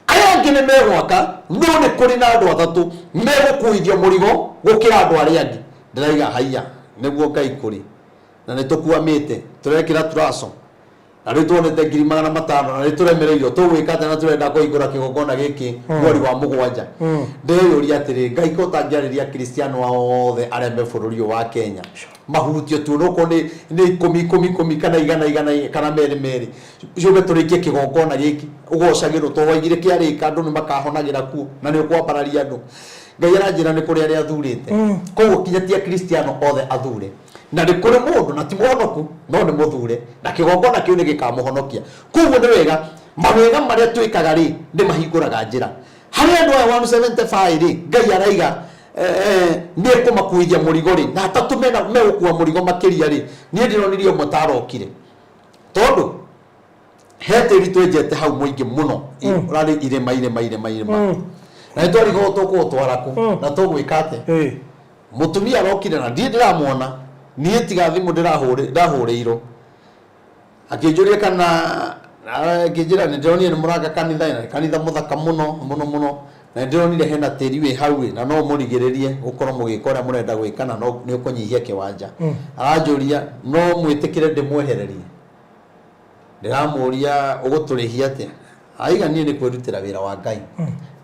aya angi ni megwaka no ni kuri na andu atatu megukuithio murigo gukira andu aria angi ndiraiga haiya niguo Ngai kuri na nitukuamite turekira turaso na ritu onete 500 na rituremereirio tugwika atana turenda kuigura kigogona giki mweri wa mugwanja ndeyuria atiri Ngai ko tangiariria Kristiano othe aria me bururi wa Kenya mahutio tu noko ni 10 kana igana kana meri ciobe turikie kigogona giki ugocagirwo twaigire kiarika andu ni makahonagira ku na ni kwapararia andu Ngai aranjira ni kuri aria athurite koguo kinyatia Kristiano othe athure na ni kuri mundu na ti muhonoku no ni muthure na kigogona kiu ni gikamuhonokia koguo ni wega mawega maria twikaga ri ni mahinguraga njira hari andu aya 175 ri Ngai araiga ni kumakuithia murigo ri na atatu megukua murigo makiria ri nie ndironirie mutarokire tondu hete ritwenjete hau muingi muno urari irema na twarigo tuko twaraku na tugwika ate mutumia arokire na ndiramwona nie tiga thimu ndahuriirwo akinjuria kana akijira ni ndionire ni muranga kanitha muthaka muno na ndionire hena tiri wi hau na no murigiririe gukorwo mugikora murenda gwikana no ni ukunyihia kiwanja aranjuria no mwitikire ndimwehererie ndiramuria uguturihia ate aiga nie ni kwirutira wira wa Ngai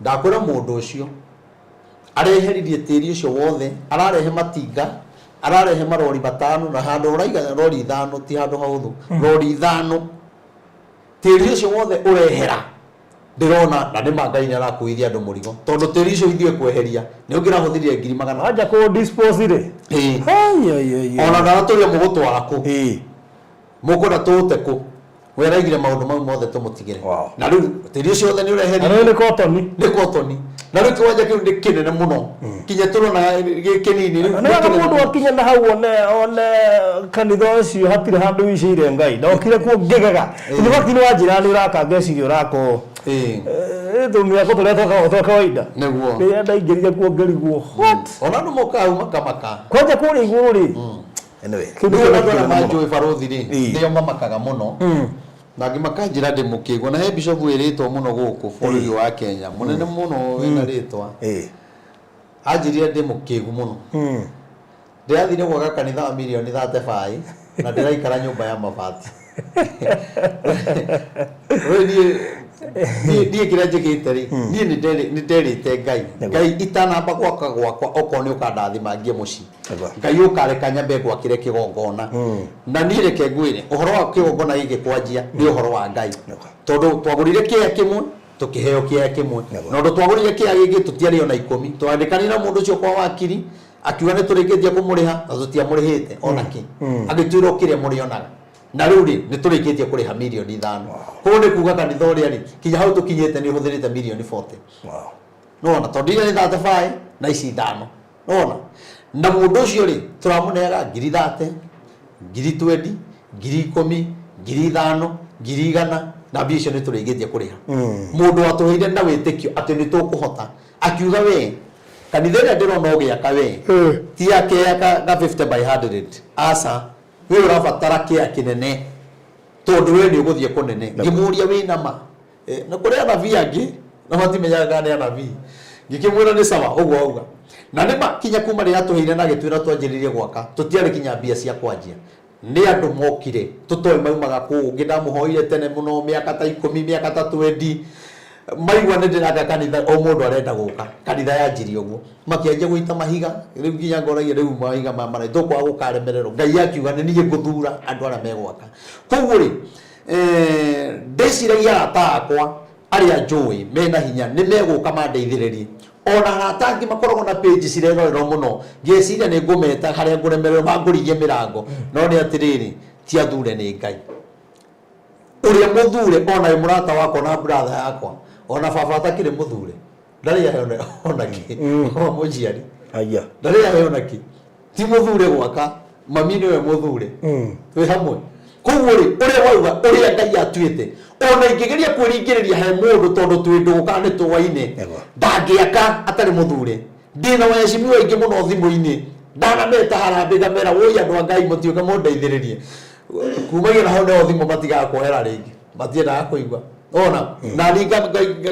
ndakwira mundu ucio areheririe tiri ucio wothe ararehe matinga ararehe marori batano na handu uraiga rori ithano ti handu hauthu rori ithano tiri ucio wothe urehera ndirona na ndima Ngai ni arakuithia andu murigo tondu tiri ucio ithie kweheria ni ungira huthirie 100,000 aja ko dispose ire ona ndaraturia mugutu waku mukura tute ku weraigire maundu mau mothe tumutigire na riu tiri ucio wothe ni ureheria ni kotoni na riu kiwanja kiu ndi kinene muno kinya turona kinini riu na mundu akinya na hau one kanitha ucio hatire handu wicire Ngai ndokire ku ngegaga ni wakini wa jirani uraka ngecirio urako thumia ko tole toka kawaida neguo ni ndaingirire ku ngeriguo what ona ndu mokau makamaka kwanja kuri iguru ri anyway ndio na majo ifarothi ri ndio mamakaga muno na ngimakanjira ndi mukigwa na he bishop wiritwo muno guku bũrũri wa Kenya munene muno wina ritwa anjirire ndi mukigu muno ndirathire gwaka kanitha wa milioni 35 na ndiraikara nyumba ya mabati nie kira njikite ri nie ni nderite Ngai itanamba gwakwa okoni ukandathima ngie muci Ngai ukareka nyambe gwakire kigongona na nie reke ngwire uhoro wa kigongona giki kwanjia ni uhoro wa Ngai tondu twagurire kia kimwe tukiheo kia kimwe na ndo twagurire kia giki tutiari ona 10 twandikanira mundu ucio kwa wakiri akiuga ni turikitie kumuriha na tutiamurihite ona ki agitwira ukire murionaga na riu ri ni turikitie kuriha milioni 5 ko ni kuga kanitha uria ri kinya hau tukinyete ni huthirite milioni 40 no na tondire ni 35 na ici 5 no na mundu ucio ri turamunega 30 20 10 5 100 na bicio ni turikitie kuriha mundu atuheire na witikio ati ni tukuhota akiuga we kanitha ria ndirona ugiaka we ti yake ga 50 by 100 asa we urabatara kia kinene tondu we ni uguthie kunene ngimuria wina ma na kuria nabii angi na matimenyaga ni nabii ngikimwira ni sawa uguo auga na nima kinya kuma ria tuheire na gitwira twanjiririe gwaka tutiari kinya mbia cia kwanjia ni andu mokire tutoe maumaga ku ngida muhoire tene muno miaka ta 10 miaka ta 20 maigwa nä ndä ranga kanitha o må ndå arenda gå ka kanitha yanjiri å guo makianjia gå ita mahiga rä u nginya ngoragia rä u mahiga mamara tå kwaga gå karemererwo Ngai akiuga nä niä ngå thura andå arä a megwaka koguo rä ndäciragia arata akwa arä a njå mena hinya nä megå ka mandeithä rä rie ona arata angä makoragwo na page cirerorerwo må no ngeciria nä ngå meta harä a ngå remererwo mangå rigie mä rango no nä atä rä rä ti athure nä Ngai å rä a må thure ona må rata wakwa na brother yakwa ona baba atakire muthure ndari ya ona ki o mujiari aya ndari ya ona ki ti muthure gwaka mami niwe muthure twi hamwe koguo ri uria wauga uria Ngai atuite ona ingigeria kwiringiriria he mundu tondu twinduka ni twaine ndangiaka atari muthure ndina weshimi waingi muno thimu-ini ndanameta harambe ngamera woi andu a Ngai mutiuke mundeithiririe kumagira hau no thimu matigakohera ringi matiendaga kuigua ona na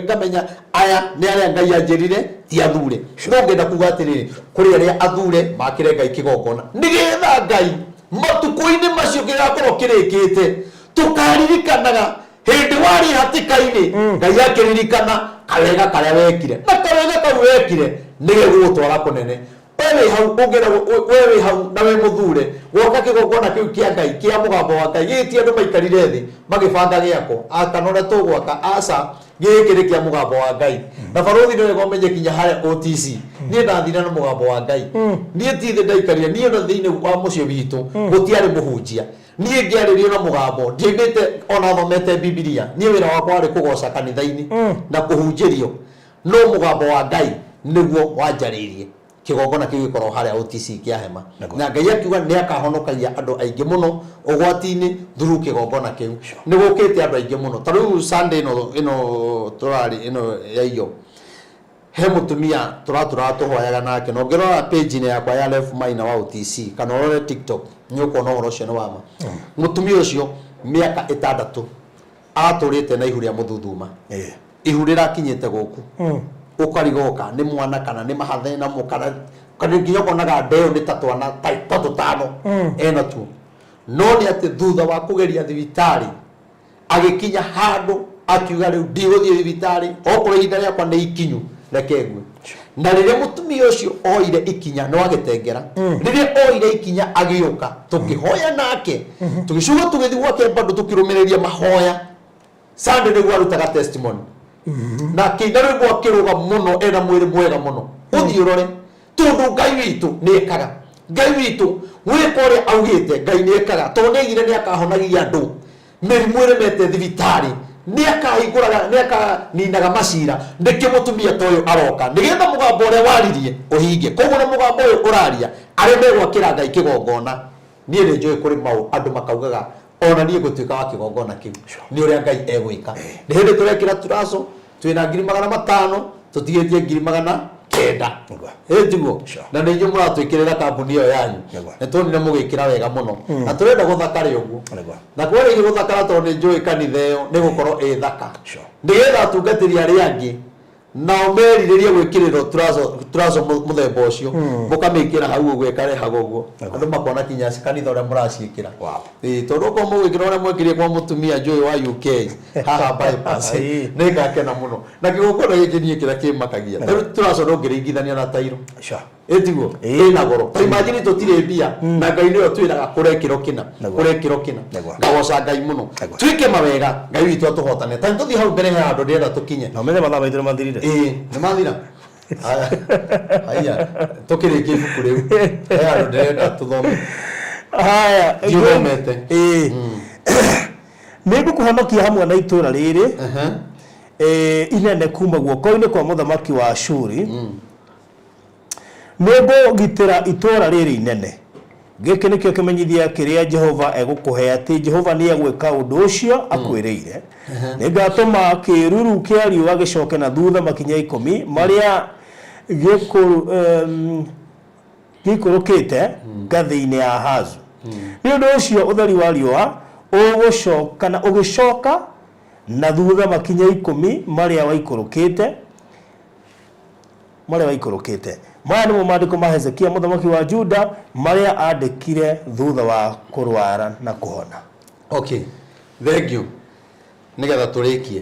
ngamenya aya ni aria Ngai anjirire ti athure no ngenda kuga atiriri kuri aria athure makire Ngai kigongona nigetha Ngai matuko-ini macio kigakorwo kirikite tukaririkanaga hindi wari hatikaini Ngai akiririkana kawega karia wekire na kawega kau wekire nigegutwara kunene wewe hau ungera wewe hau na we muthure woka kigongona kiu kia Ngai kia mugambo wa Ngai giti andu maikarire thi magibanga giako akanora tugwaka asa gikiri kia mugambo wa Ngai na barothi ndio gomenye kinya hare OTC nie ndathira na mugambo wa Ngai nie tithe ndaikaria nie no thiine wa mucio witu gutiari muhunjia nie ngiaririo na mugambo ndiimite ona thomete Biblia nie wira wakwa ari kugoca kanitha-ini na kuhunjirio no mugambo wa Ngai niguo wanjaririe kigongona kiu gikorwo haria OTC kia hema na Ngai akiuga ni akahonokagia andu aingi muno ugwati-ini through kigongona kiu ni gukite andu aingi muno tariu Sunday ino turari ino yaiyo he mutumia tuhoyaga nake no ngirora page ni yakwa ya Left Maina wa OTC kana orore TikTok ni ukona horo cio ni wama mutumia ucio miaka 6 aturite na ihu ria muthuthuma ihu rirakinyite guku ukarigoka ni mwana kana ni mahathe na mukara kana nginya konaga ndeo ni tatwana tatu tano ena tu no ni ati thutha wa kugeria thibitari agikinya handu akiuga riu ndigũthiĩ thibitarĩ okorwo ihinda rĩakwa nĩ ikinyu reke ngue na rĩrĩa mũtumia ũcio oire ikinya no agĩtengera rĩrĩa oire ikinya agĩũka tũkĩhoya nake tũgĩcuga tũgĩthiĩ gwake bado tũkĩrũmĩrĩria mahoya Sunday nĩguo arutaga testimony na kĩinda rĩu akĩrũga mũno ena mwĩrĩ mwega mũno ũthiĩ ũrore tondũ Ngai witũ nĩekaga Ngai witũ gwĩka ũrĩa augĩte Ngai nĩekaga tondũ nĩaugire nĩakahonagia andũ mĩrimũ ĩremete thibitarĩ nĩakahingũraga nĩakaninaga macira nĩkĩo mũtumia ta ũyũ aroka nĩgetha mũgambo ũrĩa waririe ũhinge koguo na mũgambo ũyũ ũraria arĩa megwakĩra Ngai kĩgongona niĩ nĩnjũĩ kũrĩ andũ makaugaga ona niĩ gũtuĩka wa kĩgongona kĩu nĩ ũrĩa Ngai egwĩka nĩ hĩndĩ tũrekĩra turaco twĩna 500,000 tũtigĩtie 900 ĩtiguo na nĩ inyuĩ mũratwĩkĩrĩra kambuni ĩyo yanyu nĩ tuonire mũgĩkĩra wega mũno na tũrenda gũthakara ũguo na kwĩrĩgĩ gũthakara tondũ nĩ njũĩ kanitha ĩyo nĩ gũkorwo ĩ thaka nĩgetha atungatĩri arĩa angĩ nao merirĩrie gwĩkĩrĩrwo turaco mũthemba ũcio mũkamĩkĩra hau ũguo ĩkarehaga ũguo andũ makona kinya kanitha ũrĩa mũraciĩkĩra tondũ okorwo mũgwĩkĩra ũrĩa mwekĩrĩire kwa mũtumia njũĩ wa UK haha bypass nĩ ngakena mũno na kĩgongona gĩkĩ niĩ kĩrĩa kĩmakagia turaco ndũngĩringithania na tairo ĩtiguo ĩna goro imagine tũtirĩ mbia na Ngai nĩyo twĩraga kũrekĩro kĩna ngagoca Ngai mũno twĩke mawega Ngai witũ atũhotane ta tũthiĩ hau mbere ya andũ ndĩrenda tũkinye no menye mathaa maitũ nĩmathirire nĩ mathira haya tũkĩrĩkia ibuku rĩu he andũ ndĩrenda tũthome haya thomete nĩngũkũhonokia hamwe na itũra rĩrĩ inene kuma guoko-inĩ kwa mũthamaki wa Ashuri nĩngũgitĩra itũra rĩrĩ inene gĩkĩ nĩkĩo kĩmenyithia kĩrĩa Jehova egũkũhe atĩ Jehova nĩ egwĩka ũndũ ũcio akwĩrĩire nĩngatũma kĩruru kĩa riũa gĩcoke na thutha makinya 10 marĩa gĩikũrũkĩte ngathĩ-inĩ ya Ahazu nĩ ũndũ ũcio ũtheri wa riũa ũgũcoka na ũgĩcoka na thutha makinya 10 marĩa waikũrũkĩte maya nĩmo maandĩko ma Hezekia mũthamaki wa Juda marĩa andĩkire thutha wa kũrwara na kũhona. Okay, thank you. Nĩgetha tũrĩkie.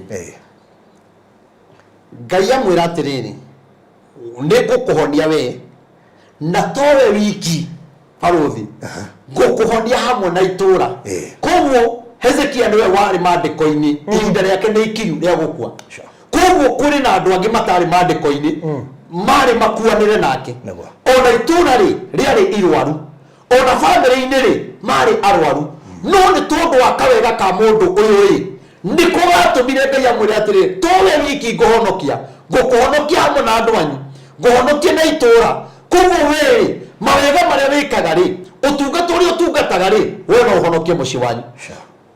Ngai amwĩra atĩrĩrĩ nĩngũkũhonia we na towe wiki barũthi ngũkũhonia hamwe na itũra koguo Hezekia nĩwe warĩ maandĩko-inĩ ihinda rĩake nĩ ikinyu rĩa gũkua koguo kũrĩ na andũ angĩ matarĩ maandĩko-inĩ marĩ makuanĩre nake ona itũra rĩarĩ irwaru ona bamĩrĩ-inĩ marĩ arwaru no nĩ tondũ wa kawega ka mũndũ ũyũ nĩko gatũmire Ngai amwĩre atĩrĩ towe wiki ngũkũhonokia hamwe na andũ anyu ngũhonokie na itũra koguo we mawega marĩa wĩkaga ũtungata ũrĩa ũtungataga we no ũhonokie mũciĩ wanyu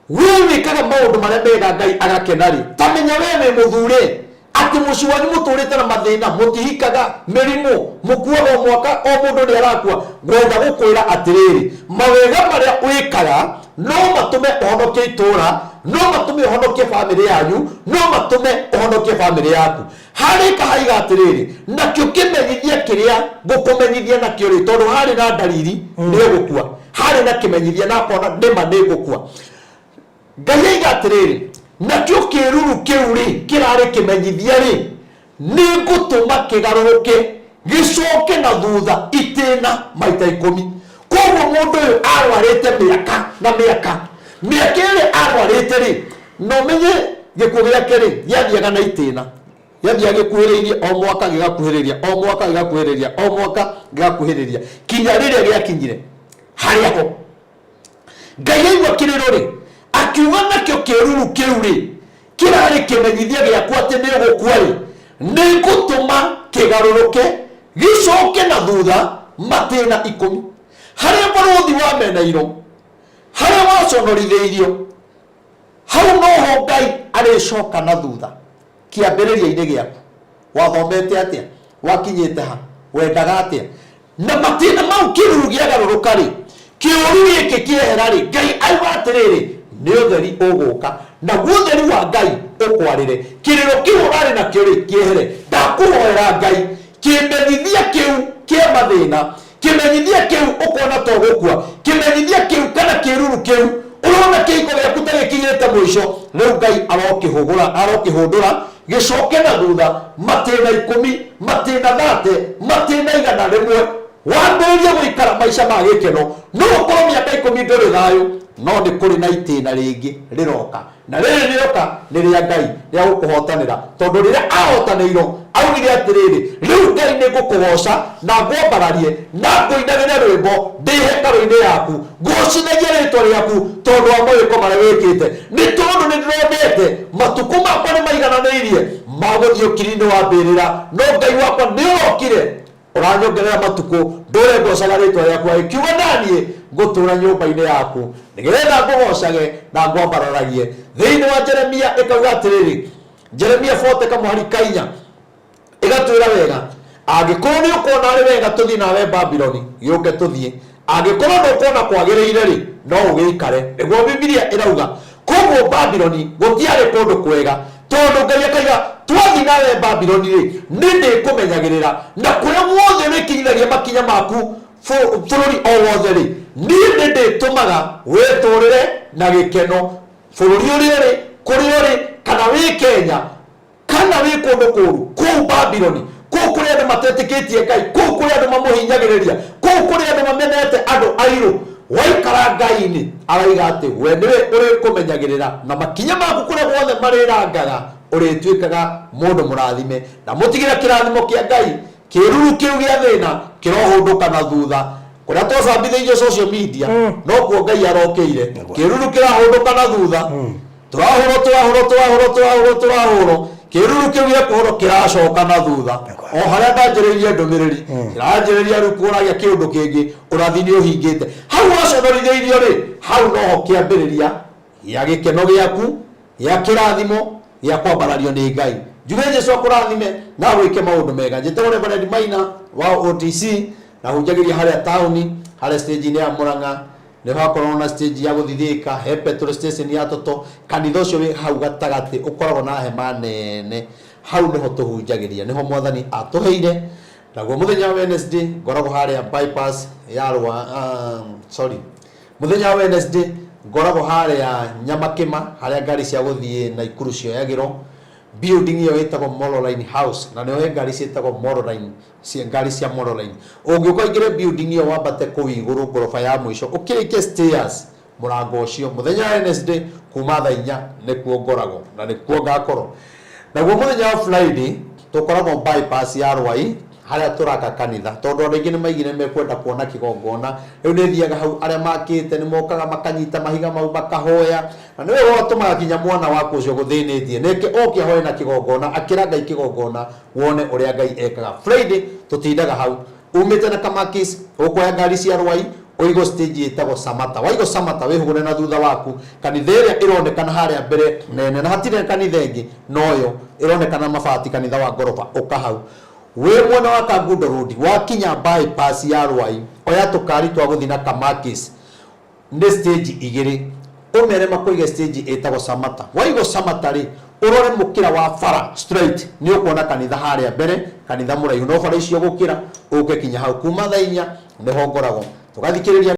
we wĩkaga maũndũ marĩa mega Ngai agakena tamenya we wĩ mũthure atĩ mũciĩ wanyu mũtũrĩte na mathĩna mũtihikaga mĩrimũ mũkuaga o mwaka o mũndũ nĩ arakua ngwenda gũkwĩra atĩrĩrĩ mawega marĩa wĩkaga no matũme ũhonokie itũra no matũme ũhonokie bamĩrĩ yanyu no matũme ũhonokie bamĩrĩ yaku harĩ kahaiga atĩrĩrĩ nakĩo kĩmenyithia kĩrĩa ngũkũmenyithia nakĩo tondũ harĩ na ndariri nĩ ũgũkua harĩ na kĩmenyithia na kona nĩma nĩ ngũkua Ngai aiga atĩrĩrĩ nakĩo kĩruru kĩu kĩrarĩ kĩmenyithia nĩ ngũtũma kĩgarũrũke gĩcoke na thutha itĩna maita 10 koguo mũndũ ũyũ arwarĩte mĩaka ĩrĩa arwarĩte no menye gĩkuũ gĩake gĩathiaga na itĩna gĩathiaga gĩkuhĩrĩirie o mwaka gĩgakuhĩrĩria o mwaka gĩgakuhĩrĩria o mwaka gĩgakuhĩrĩria kinya rĩrĩa gĩakinyire harĩa ho Ngai aigua kĩrĩro akiuga nakĩo kĩruru kĩu kĩrarĩ kĩmenyithia gĩakwa atĩ nĩ ũgũkua nĩ ngũtũma kĩgarũrũke gĩcoke na thutha matĩna 10 harĩa barũthi wa menairwo harĩa waconorithĩirio hau noho Ngai arĩcoka na thutha kĩambĩrĩria-inĩ gĩaku wathomete atĩa wakinyĩte ha wendaga atĩa na matĩna mau kĩruru gĩagarũrũka kĩũru gĩkĩ kĩehera Ngai aiga atĩrĩrĩ nĩ ũtheri ũgũka na ũtheri wa Ngai ũkwarĩre kĩrĩro kĩu ũrarĩ nakĩo kĩehere ndakũhoera Ngai kĩmenyithia kĩu kĩa mathĩna kĩmenyithia kĩu ũkona to gũkua kĩmenyithia kĩu kana kĩruru kĩu wona kiko ya kutare kinyete mwisho leo Ngai arokihundura gicoke na thutha matena 10 matena 30 matena 100 wambĩrĩrie gũikara maica ma gĩkeno no ũkorwo mĩaka 10 ndũrĩ thayũ no nĩ kũrĩ na itĩna rĩngĩ rĩroka na rĩrĩ rĩroka nĩ rĩa Ngai rĩa gũkũhotanĩra tondũ rĩrĩa ahotanĩirwo augire atĩrĩrĩ rĩu Ngai nĩ ngũkũgoca na ngwambararie na ngũinagĩre rwĩmbo ndĩ hekarũ-inĩ yaku ngũcinagie rĩtwa rĩaku tondũ wa mawĩko marĩa wĩkĩte nĩ tondũ nĩ ndĩronete matukũ makwa nĩ maigananĩirie ma gũthiĩ ũkiri-inĩ wa mbĩrĩra no Ngai wakwa nĩ ũrokire ũranyongerera matukũ ndũre ngocaga rĩtwa rĩaku agĩkiuga naniĩ ngũtũũra nyũmba-inĩ yaku nĩgetha ngũgocage na ngwambararagie thĩinĩ wa Jeremia ĩkauga atĩrĩrĩ Jeremia 40 kamũhari kainya ĩgatwĩra wega angĩkorwo nĩ ũkuona arĩ wega tũthiĩ nawe Babyloni gĩũke tũthiĩ angĩkorwo ndũkuona kwagĩrĩire rĩ no ũgĩikare nĩguo Biblia ĩrauga koguo Babyloni gũtiarĩ kũndũ kwega tondũ Ngai akaiga twathi nawe Babyloni rĩ nĩ ndĩkũmenyagĩrĩra na kũrĩa guothe wĩkinyithagia makinya maku bũrũri o wothe rĩ nĩ ndĩtũmaga wĩtũrĩre na gĩkeno bũrũri ũrĩa rĩ kũrĩa ũrĩ kana wĩ Kenya kana wĩ kũndũ kũũru kũu Babyloni kũu kũrĩa andũ matetĩkĩtie Ngai kũu kũrĩa andũ mamũhinyagĩrĩria kũu kũrĩa andũ mamenete andũ airũ waikara Ngai-inĩ araiga atĩ we nĩwe ũrĩkũmenyagĩrĩra na makinya maku kũrĩa guothe marĩrangaga ũrĩtuĩkaga mũndũ mũrathime na mũtigĩre kĩrathimo kĩa Ngai kĩruru kĩu gĩa thĩna kĩrohũndũka na thutha kũrĩa twacambithĩirio social media no kuo Ngai arokĩire kĩruru kĩrahũndũka na thutha tũrahũrwo kĩruru kĩu gĩa kũhũrwo kĩracoka na thutha o harĩa ndanjĩrĩirie ndũmĩrĩri kĩranjĩrĩria rĩu kũragia kĩũndũ kĩngĩ ũrathi nĩ ũhingĩte hau waconorithĩirio rĩ hau noho kĩambĩrĩria gĩa gĩkeno gĩaku gĩa kĩrathimo gĩa kwambarario nĩ Ngai njuge Jesũ akũrathime na wĩke maũndũ mega njĩtagwo Reverend Maina wa OTC na hunjagĩria harĩa taũni harĩa stage-inĩ ya Mũrang'a nĩ hakorwo na stage ya gũthithĩka he petrol station ya Toto kanitha ũcio wĩ hau gatagatĩ ũkoragwo na hema nene hau nĩho tũhunjagĩria nĩho Mwathani atũheire naguo mũthenya wa Wednesday ngoragwo harĩa bypass ya mũthenya wa Wednesday ngoragwo harĩa Nyamakĩma harĩa ngari cia gũthiĩ Naikuru cioyagĩrwo building iyo ĩtagwo Mololine House na nĩho ngari ciĩtagwo Mololine ngari cia Mololine ũngĩũka ingĩre building iyo wambate kũu igũrũ ngoroba ya mũico ũkĩrĩkia stairs mũrango ũcio mũthenya wa Wednesday kuma thaa 4 nĩkuo ngoragwo na nĩkuo ngakorwo naguo mũthenya wa Friday tũkoragwo bypass ya Rwai harĩa tũraka kanitha tondũ andũ aingĩ nĩ maigire mekwenda kuona kĩgongona rĩu nĩ thiaga hau arĩa makĩte nĩ mokaga makanyita mahiga mau makahoya na nĩ wewe watũmaga kinya mwana waku ũcio gũthĩnĩtie nĩke oke ahoe na kĩgongona akĩra Ngai kĩgongona wone ũrĩa Ngai ekaga Friday tũtindaga hau umĩte na Kamakis ũkoya ngari cia Rwai ũigo stage ĩtagwo Samata waigo Samata wĩhũgũre na thutha waku kanitha ĩrĩa ĩronekana harĩa mbere nene na hatirĩ kanitha ĩngĩ noyo ĩronekana mabati kanitha wa ngoroba ũkahau we mwena wa Kangundo Road wakinya bypass ya Rwai oya tũkari twa gũthiĩ na Kamakis nĩ stage igĩrĩ ũmere makũige stage ĩtagwo Samata waigo Samata rĩ ũrore mũkĩra wa bara straight nĩ ũkuona kanitha harĩa mbere kanitha mũraihu no bara icio gũkĩra ũke kinya hau kuma thaa 4 nĩho ngoragwo tũgathikĩrĩria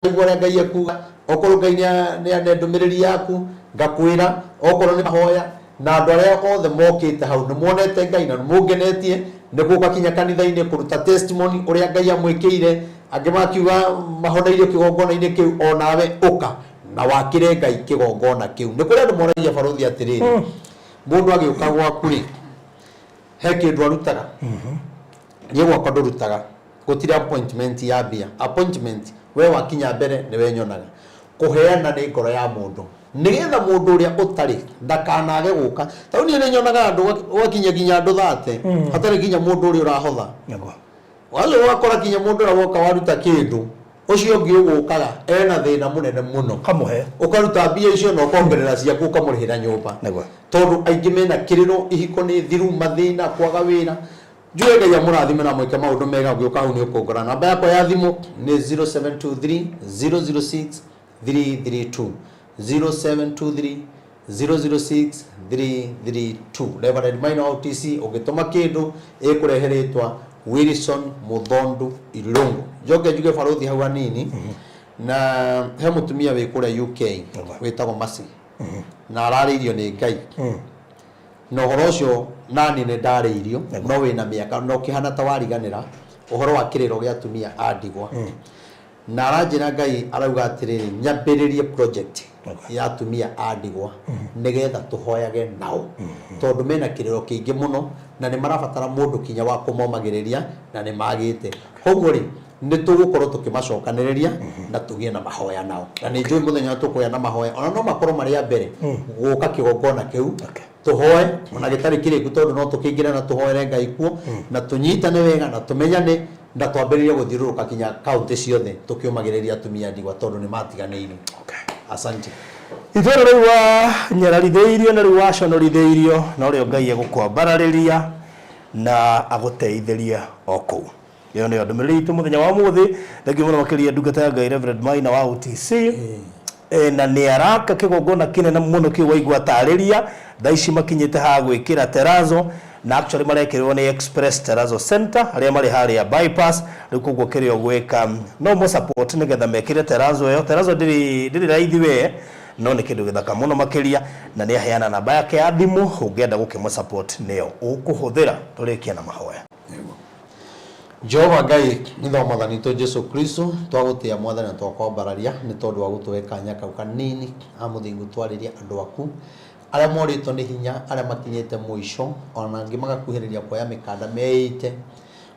ũrĩa Ngai akuga okorwo Ngai nĩ ane ndũmĩrĩri yaku ngakwĩra okorwo nĩ mahoya na andũ arĩa othe mokĩte hau nĩ muonete Ngai na nĩ mũngenetie nĩ gũka kinya kanitha-inĩ kũruta testimony ũrĩa Ngai amwĩkĩire angĩ makiuga mahoneire kĩgongona-inĩ kĩu onawe ũka na wakĩre Ngai kĩgongona kĩu nĩ kũrĩ andũ moragia barothi atĩrĩrĩ mũndũ agĩũka gwaku rĩ he kĩndũ arutaga niĩ gwakwa ndũrutaga gũtirĩ appointment ya mbia appointment we wakinya mbere nĩ wenyonaga kũheana nĩ ngoro ya mũndũ nĩgetha mũndũ ũrĩa ũtarĩ ndakanage gũka tondũ niĩ nĩ nyonaga andũ wakinya kinya andũ 30 hatarĩ kinya mũndũ ũrĩa ũrahotha wale wakora kinya mũndũ ũrĩa woka waruta kĩndũ ũcio ũngĩ ũgũkaga ena thĩna mũnene mũno kamuhe ũkaruta mbia icio na ũkongerera ciaku ũkamũrĩhĩra nyũmba tondũ aingĩ mena kĩrĩro ihiko nĩ thiru mathĩna kwaga wĩra njue Ngai amũrathime na mwĩke maũndũ mega ũngĩũka hau nĩ ũkũngora namba yakwa ya thimũ nĩ 0723 006 332 0723 006 332 Reverend Maina OTC ũngĩtũma kĩndũ ĩkũrehe rĩtwa Wilson Muthondu Ilungu njoke njuge barothi hau hanini na he mutumia we kure UK wetagwo Masi na arariirio ni Ngai no horo cio nani ne ndariirio no wina miaka no kihana ta wariganira uhoro wa kiriro gia atumia andigwa na aranjira Ngai arauga atiriri nyambiririe project ya atumia andigwa nigetha tuhoyage nao tondu mena kiriro kiingi muno na ni marabatara mundu kinya wa kumomagiriria na ni magite koguo ri ni tugukorwo tukimacokaniriria na tugie na mahoya nao na ni njui muthenya tukuya na mahoya ona no makorwo maria mbere guka kigongona kiu tuhoe ona gitari kiriku tondu no tukingira na tuhoere Ngai kuo na tunyitane wega na tumenyane na twambiririe guthiruruka kinya kaunti ciothe tukiumagiriria atumia ndigwa tondu ni matiganeirio asante itoro riwa nyararitheirio na riwa conoritheirio no rio Ngai egukwambarariria na aguteithiria oku iyo ni ndumiriri itu muthenya wa muthi thangi muno makiria ndungata ya Ngai Reverend Maina wa UTC na ni araka kigongona kinene muno kiwaigwa tariria thaici makinyite ha gwikira terazo na actually marekirwo ni Express Terazo Center aria mari haria bypass riu koguo kirio gwika no mo support nigetha mekire terazo yo terazo ndiri raithi we no ni kindu githaka muno makiria na ni aheana namba yake ya thimu ungienda gukimo support niyo ukuhuthira turikia na mahoya Jehova Ngai ni mwathani to Jesu Kristo twagutia mwathani twakwambararia ni tondu wa gutuweka nyaka kanini amuthingu twariria andu aku aria morito ni hinya aria makinyete muico ona ngi magakuhiriria kwa mikanda meite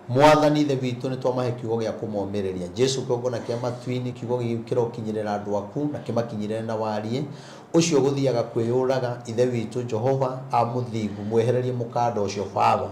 mwathani the witu ni twamahe kiugo gia kumomiriria Jesu kogona kia matwini kiugo gikiro kinyirira andu aku na kimakinyirira na warie ucio guthiaga kwiyuraga ithe witu Jehova amuthingu mwehererie mukanda ucio baba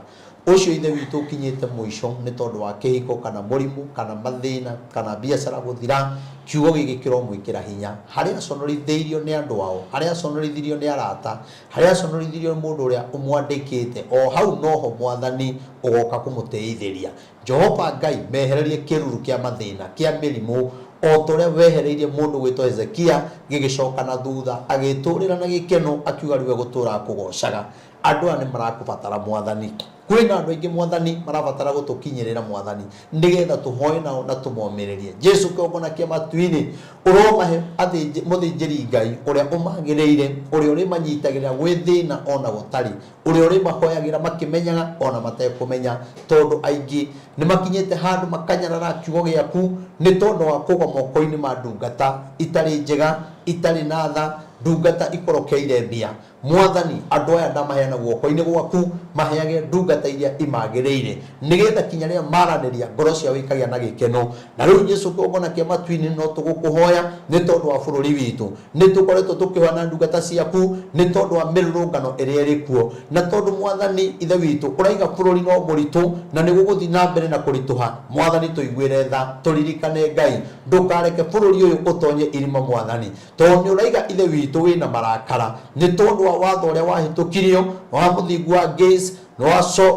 ucio ithe witu kinyite muico ni tondu wa kihiko kana murimu kana mathina kana biacara guthira kiugo gigikiro mwikira hinya haria conoritheirio ni andu ao haria conorithirio ni arata haria conorithirio mundu uria umwandikite o hau noho mwathani ugoka kumuteithiria Jehova Ngai mehererie kiruru kia mathina kia mirimu o toria wehereirie mundu gwitwo Hezekia gigicoka na thutha agiturira na gikeno akiuga riwe gutura kugocaga andu ani marakubatara mwathani kwina andu aingi mwathani marabatara gutukinyirira mwathani nigetha tuhoe nao na tumomiririe Jesu kogona kia matwini uromahe athi muthinjiri Ngai uria umagireire uria uri manyitagirira gwithina ona gutari uria uri mahoyagira makimenyaga ona matekumenya tondu aingi ni makinyete handu makanyarara kiugo giaku ni tondu wa kugwa moko-ini ma ndungata itari njega itari na tha ndungata ikorokeire mbia mwathani andu aya ndamaheana guoko-ini gwaku maheage ndungata iria imagireire nigetha kinya ria maraniria ngoro cia wikagia na gikeno na riu Jesu kogona kia matwini no tugukuhoya ni tondu wa bururi witu ni tukoretwo tukihana ndungata ciaku ni tondu wa mirurungano iria iri kuo na tondu mwathani ithe witu uraiga bururi no muritu na ni guguthi na mbere na kurituha mwathani tuiguire tha turirikane Ngai ndukareke bururi uyu utonye irima mwathani tondu uraiga ithe witu wina marakara ni tondu wa watho uria wahitukirio wa muthingu wa gays no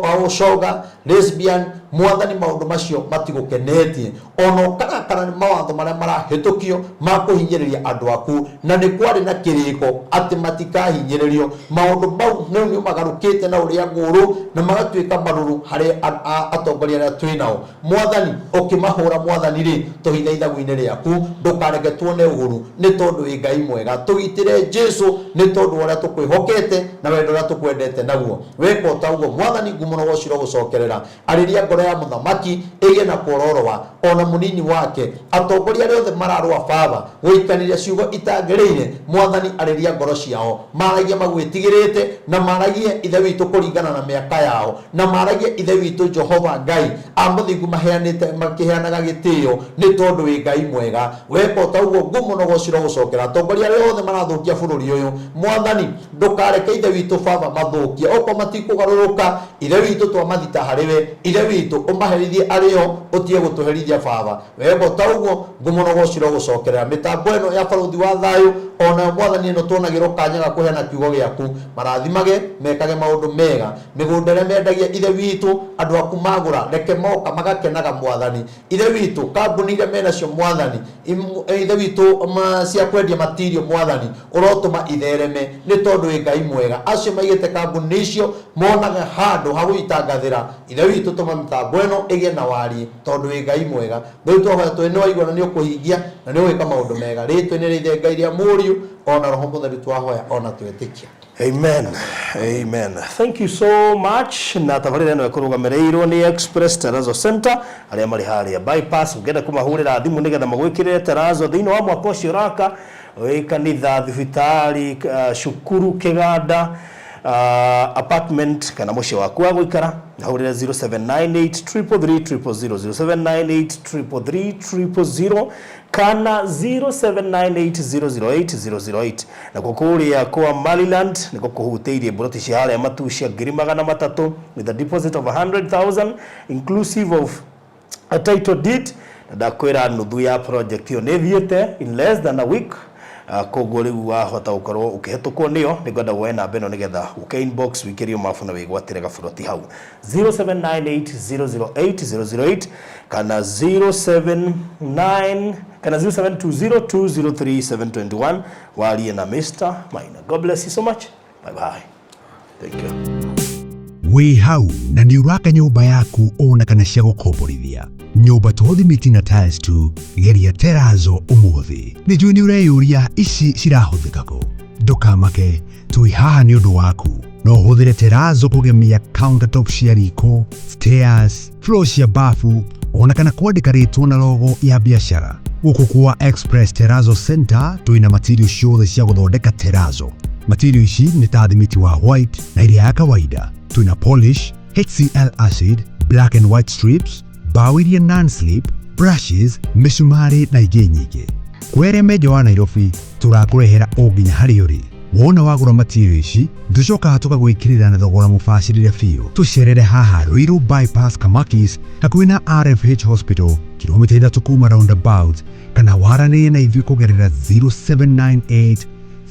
wa ushoga lesbian mwathani maundu macio matigukenetie ono kana ni mawatho maria marahitukio makuhinyiriria andu aku na ni kwari na kiriko ati matikahinyiririo maundu mau ni magarukite na uria nguru na magatwika maruru hari atongoria aria twinao mwathani ukimahura mwathani ri tuhithaitha gwine riaku ndukareke tuone uhuru ni tondu wi Ngai mwega tugitire Jesu ni tondu uria tukwihokete na wendo uria tukwendete naguo weko taguo mwathani ngumuno gociro gucokerera ariria ngoro ya muthamaki ige na kororowa ona munini wake atongoria riothe mararwa baba guikaniria ciugo itangiriire mwathani ariria ngoro ciao maragia magwitigirite na maragia ithe witu kuringana na miaka yao na maragia ithe witu Jehova Ngai amuthingu maheanite makiheanaga gitio ni tondu wi Ngai mwega weko taguo ngumuno gociro gucokera atongoria riothe marathukia bururi uyu mwathani ndukareke ithe witu baba mathukia oko matikugaruruka ithe witu twamathita hariwe ithe witu umaherithie ario utie gutuherithia baba wego taguo ngumuno gociro gucokerera mitambo eno ya baruthi wa thayu ona mwathani no tuonagirwo kanya ga kuheana kiugo giaku marathimage mekage maundu mega migunda ria mendagia ithe witu andu aku magura reke moka magakenaga mwathani ithe witu kambuni iria menacio mwathani ithe witu cia kwendia material mwathani urotuma ithereme ni tondu wi Ngai mwega acio maigite kambuni icio monaga handu ha guitangathira ithe witu tuma mitambo eno igie na wari tondu wi Ngai mwega ngai twahoya twene waigua na ni ukuhingia na ni gwika maundu mega ritwe ni rithe Ngai ria muriu ona roho mutheru twahoya ona twetikia. Amen. Amen. Thank you so much. Na tabarira no ekurugamereirwo ni Express Terazo Center aria mari haria bypass ungenda kumahurira thimu nigetha magwikirire Terazo thiini wa mwaka ucio raka wi kanitha thibitari cukuru kiganda apartment kana muci waku wa guikara hurira 0798330000 kana 0798008008 na kukuria kwa Maryland niko kuhuteirie buroti cia haria matu cia 300,000 with a deposit of 100,000 inclusive of a title deed na dakwira nuthu ya project yo nethiete in less than a week. Koguo riu wahota ukorwo ukihetukwo niyo nigwenda woe namba ino nigetha uke inbox wikirio mafu na wigwatire gaburoti hau 0798008008 kana 0720203721 walie na Mr. Maina. God bless you so much. Bye bye. Thank you. Wi hau na ni uraka nyumba yaku ona kana cia gukomborithia nyumba tuthimiti na tiles tu geria Terazo umuthi ni juu ni ureyuria ici cirahuthika ku ndukamake twi haha ni undu waku no huthire Terazo kugemia countertop cia riko stairs floor cia bafu ona kana kwandika ritwa na logo ya biashara guku kwa Express Terazo Center twina material ciothe cia guthondeka Terazo. Material ici ni ta thimiti wa white na iria ya kawaida. Twina polish, HCl acid, black and white strips, bao iria non-slip, brushes, misumari na ingĩ nyingĩ. Kwere meja wa Nairobi turakurehera o nginya harĩa ũrĩ. Wona wagũra material ici tucokaga tũgagwĩkĩrĩra na thogora mũbacĩrĩre biũ. Tũcerere haha Ruiru bypass Kamakis hakuhĩ na RFH Hospital kilomita 3 kuma roundabout kana waranĩrie na ithuĩ kũgerera 0798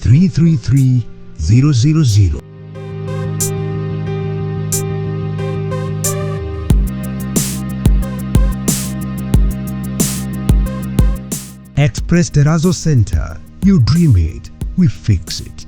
333 000. Express Terazo Center. You dream it, we fix it.